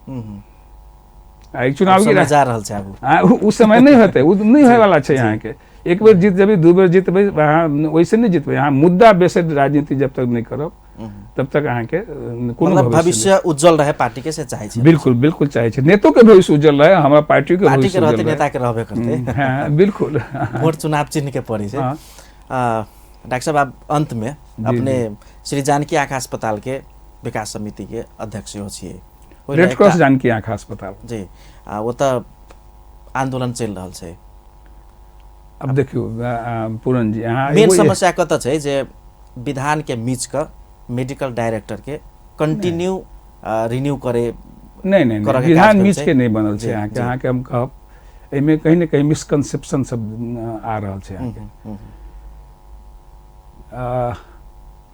चुनाव जा रहल छै उ समय नहीं होते, उ नहीं होय वाला छै। अहाँ के एक बेर जीत जेबै, दू बेर जीतबै, वैसे नहीं जीतबै। अहाँ मुद्दा बेस्ड राजनीति जब तक नहीं करब तब तक अहाँ के कोनो भविष्य उज्जवल रहे पार्टी के से चाहे छै। बिल्कुल बिल्कुल चाहे छै, नेतो के भविष्य उज्जवल रहे, हमरा पार्टी के भविष्य रहते, नेता के रहबे करते। हां बिल्कुल वोट चुनाव चिन्ह के पड़ी छै। डॉक्टर साहब आप अंत में अपने श्री जानकी आँखा अस्पताल के विकास समिति के अध्यक्ष हो छियै। रेड क्रॉस जानकी आँखा अस्पताल जी वो तो आंदोलन चल रहा छै। अब देखियो पूरन जी यहाँ मेन समस्या कत छै जे विधान के बीच का मेडिकल डायरेक्टर के कंटिन्यू रिन्यू करे नहीं विधान बीच के नहीं बनल छै। यहाँ के हम कहब एमे कहीं न कहीं मिसकंसेप्शन सब आ रहल छै।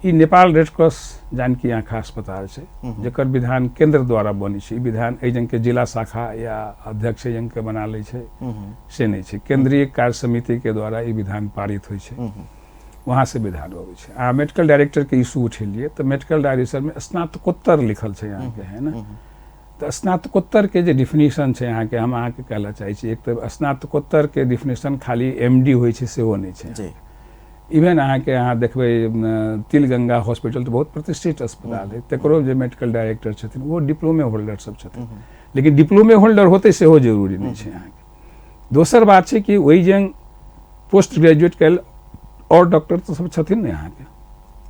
ई नेपाल रेड क्रॉस जानकी आँखा अस्पताल छै जकर विधान केंद्र द्वारा बनी छै। विधान एजन के जिला शाखा या अध्यक्ष एजन के बना ले छै से नहीं छै। केंद्रीय कार्य समिति के द्वारा ई विधान पारित होइ छै, वहाँ से विधान होवे छै। आ मेडिकल डायरेक्टर के इशू उठेलिए तो मेडिकल डायरेक्टर में स्नातकोत्तर लिखल छै यहाँ के, है ना। तो स्नातकोत्तर के जे डिफिनेशन छै यहाँ के हम अहाँ के कहला चाहे छी, एक तो स्नातकोत्तर के डिफिनेशन खाली एमडी होइ छै सेहो नहीं छै। इवन अहाँ के अहाँ देखबै तिलगंगा हॉस्पिटल तो बहुत प्रतिष्ठित अस्पताल है, तकरो जे मेडिकल डायरेक्टर छथिन वो डिप्लोमे होल्डर सब छथिन। लेकिन डिप्लोमे होल्डर होते सेहो जरूरी नहीं छै अहाँ के। दोसर बात छै कि वही जंग पोस्ट ग्रेजुएट कैल और डॉक्टर तो सब छथिन ने अहाँ के,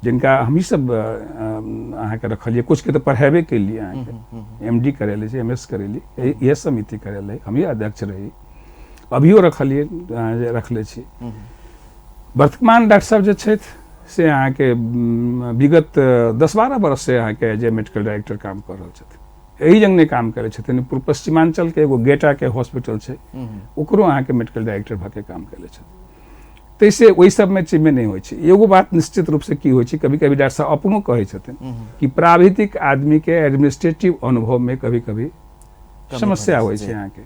जिनका हम ही सब अहाँ के रखलिए, कुछ के तो पढ़ाबे के लिए अहाँ के MD करेले छै, MS करेली, यह समिति करेले, हम ही अध्यक्ष रही, अभियो रखलिए रखले छी। वर्तमान डॉक्टर साहब जे छथि से अहाँ के विगत 10-12 वर्ष से अहाँ के जे मेडिकल डायरेक्टर काम कर रहल छथिन, यही जंग ने काम करे छथिन। पूर्व पश्चिमांचल के एगो गेटा के हॉस्पिटल छै, ओकरो अहाँ के मेडिकल डायरेक्टर भ के काम करे छथिन। तैसे वही सब में चीज में नहीं होय छै। एगो बात निश्चित रूप से की होय छै, कभी कभी डॉक्टर साहब अपनो कहे छथिन कि प्राविधिक आदमी के एडमिनिस्ट्रेटिव अनुभव में कभी कभी समस्या होय छै अहाँ के,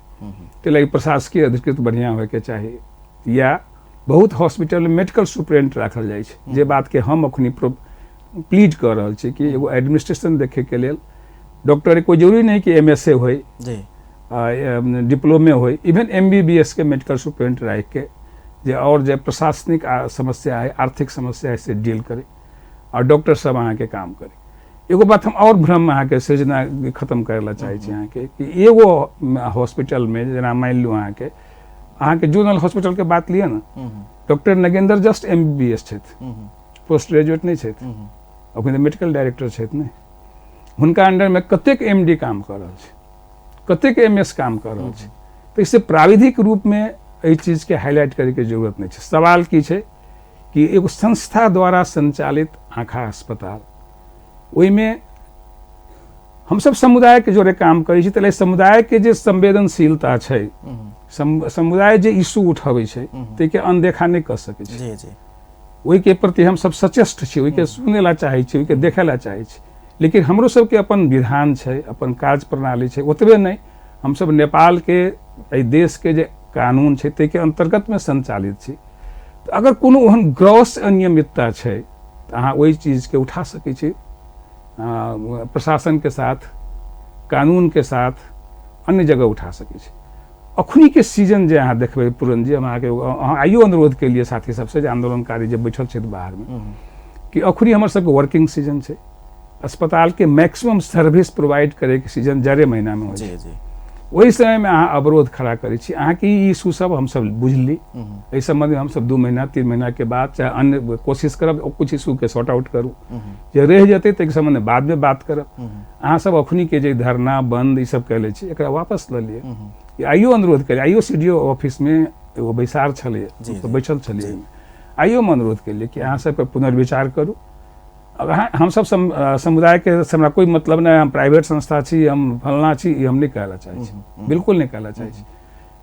ते लगी प्रशासकीय अधिकृत बढ़िया होय के चाहिए, या बहुत हॉस्पिटल में मेडिकल सुपरिटेंडेंट राखल जाय छै। जे बात के हम अखनी प्लीड कर रहल छी कि एगो एडमिनिस्ट्रेशन देखे के लेल डॉक्टर कोई जरूरी नहीं कि MSc होय, डिप्लोमे होय, इवन MBBS के मेडिकल सुपरिटेंडेंट राख के जे और जे प्रशासनिक समस्या है, आर्थिक समस्या है से डील करे, और डॉक्टर सब अहाँ के काम करे। एगो बात हम और भ्रम अहाँ के सृजना खत्म करेला चाहे छी अहाँ के कि एगो हॉस्पिटल में जना मान लू अहाँ के जूनल हॉस्पिटल के बात लिया ना, डॉक्टर नगेंद्र जस्ट MBBS छथि, पोस्ट ग्रेजुएट नहीं छथि, अखन मेडिकल डायरेक्टर छथि ने, हुनका अंडर में कतेक MD काम कर रहल छै, कतेक MS काम कर रहल छै। तो इससे प्राविधिक रूप में एहि चीज के हाईलाइट करे के जरूरत नहीं है। सवाल की है कि एगो संस्था द्वारा संचालित आँखा अस्पताल, ओहि में हम सब समुदाय के जोरे काम करै छी, तले समुदाय के जे संवेदनशीलता छै, समुदाय जे इशू उठाबै छै, ते के अनदेखा नहीं कर सकै छै। जी जी, ओहि के प्रति हम सब सचेष्ट छी, ओहि के सुने ला चाहे छी, ओहि के देखे ला चाहे छी। लेकिन हमरो सब के अपन विधान छै, अपन कार्य प्रणाली छै, ओतबे नहीं, हम सब नेपाल के एहि देश के जे कानून छै ते के अंतर्गत में संचालित छी। तो अगर कोनो ओहन ग्रॉस अनियमितता छै तो अहाँ वही चीज के उठा सकै छी, प्रशासन के साथ, कानून के साथ, अन्य जगह उठा सकै छी। अखनी के सीजन जे अहाँ देखबै पूरन जी, हम अहाँ के आइयो अनुरोध के लिए साथी सबसे जे आंदोलनकारी जे बैठल छै बाहर में कि अखनी हमर सबके वर्किंग सीजन छै, अस्पताल के मैक्सिमम सर्विस प्रोवाइड करे के सीजन जाड़े महीना में हो छै। वही समय में अहाँ अवरोध खड़ा करै छी, अहाँ के इशू सब हम सब बुझली, एहि संबंध में हम सब 2 महीना 3 महीना के बाद चाहे अन्य कोशिश करब कुछ इशू के सॉर्ट आउट करू, जे रह जेतै ते संबंध में बाद में बात करब। अहाँ सब अखनी के जे धरना बंद ई सब कैले छी, एकरा वापस ल लिये। आइयो अनुरोध करे, आइयो CDO ऑफिस में एगो बैसार छलै, तो बैठल छलियै, आइयो हम अनुरोध केलियै कि अहाँ सब पुनर्विचार करू। हम सब समुदाय के हमरा कोई मतलब नहीं, हम प्राइवेट संस्था छी, हम फलना छी, ये हम नहीं कहला चाहे छी, बिल्कुल नहीं कहला चाहे छी।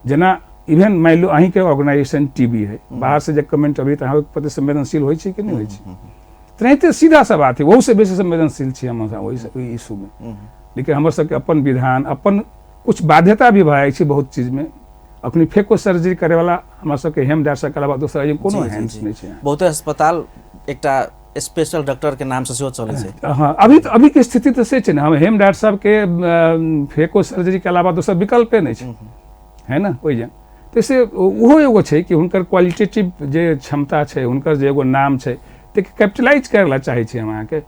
जना इवन मान लो अहीं के ऑर्गेनाइजेशन TB है, बाहर से जब कमेंट अभी तो अहाँ प्रति संवेदनशील होई छै कि नहीं होई छै, तो सीधा सा बात है, वहू से बेसी संवेदनशील छी हम वही इशू में। लेकिन हमर सबके अपन विधान, अपन कुछ बाध्यता भी भाई छै बहुत चीज में। अपनी फेको सर्जरी करे वाला हमरा सबके हेम डॉक्टर के अलावा दोसर कोनो हैंड्स नहीं छै। बहुत अस्पताल एकटा स्पेशल डॉक्टर के नाम से सेहो चले छै। हाँ, अभी के स्थिति तो से छै ना, हम हेम डॉक्टर साहब के फेको सर्जरी के अलावा दोसर विकल्पे नहीं छै, है ना ओहि जन। तो इससे ओहो एगो छै कि हुनकर क्वालिटेटिव जे क्षमता छै, हुनकर जे एगो नाम छै, ते कैपिटलाइज करला चाहे छी हम अहाँ के।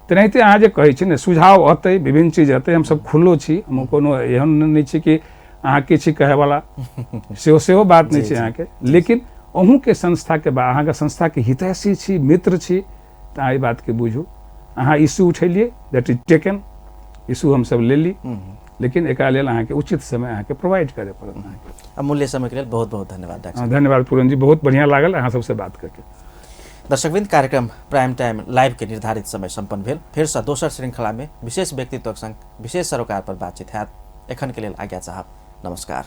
तेनाहिते अहाँ जे कहै छी ने, सुझाव अतै, विभिन्न चीज अतै, हम सब खुल्लो छी, हम कोनो एहन नहीं छै कि अहाँ के छी कहे वाला, सेहो बात नहीं छै अहाँ के। लेकिन अहूँ के संस्था के अहाँ के संस्था के हितैषी छी, मित्र छी, तो अहाँ बात के बुझू। अहाँ इशू उठेलिए, दैट इज टेकन, इशू हम सब ले ली, लेकिन एकरा लेल अहाँ के उचित समय अहाँ के प्रोवाइड करे पड़त। अहाँ के अमूल्य समय के लिए बहुत बहुत धन्यवाद डॉक्टर। धन्यवाद पूरन जी, बहुत बढ़िया लागल अहाँ सबसे बात करके। दर्शकवृन्द, कार्यक्रम प्राइम टाइम लाइव के निर्धारित समय सम्पन्न भेल। फिर से दोसर श्रृंखला में विशेष व्यक्तित्व संग विशेष सरोकार पर बातचीत हैत। एखन के लेल आज्ञा चाहब। नमस्कार।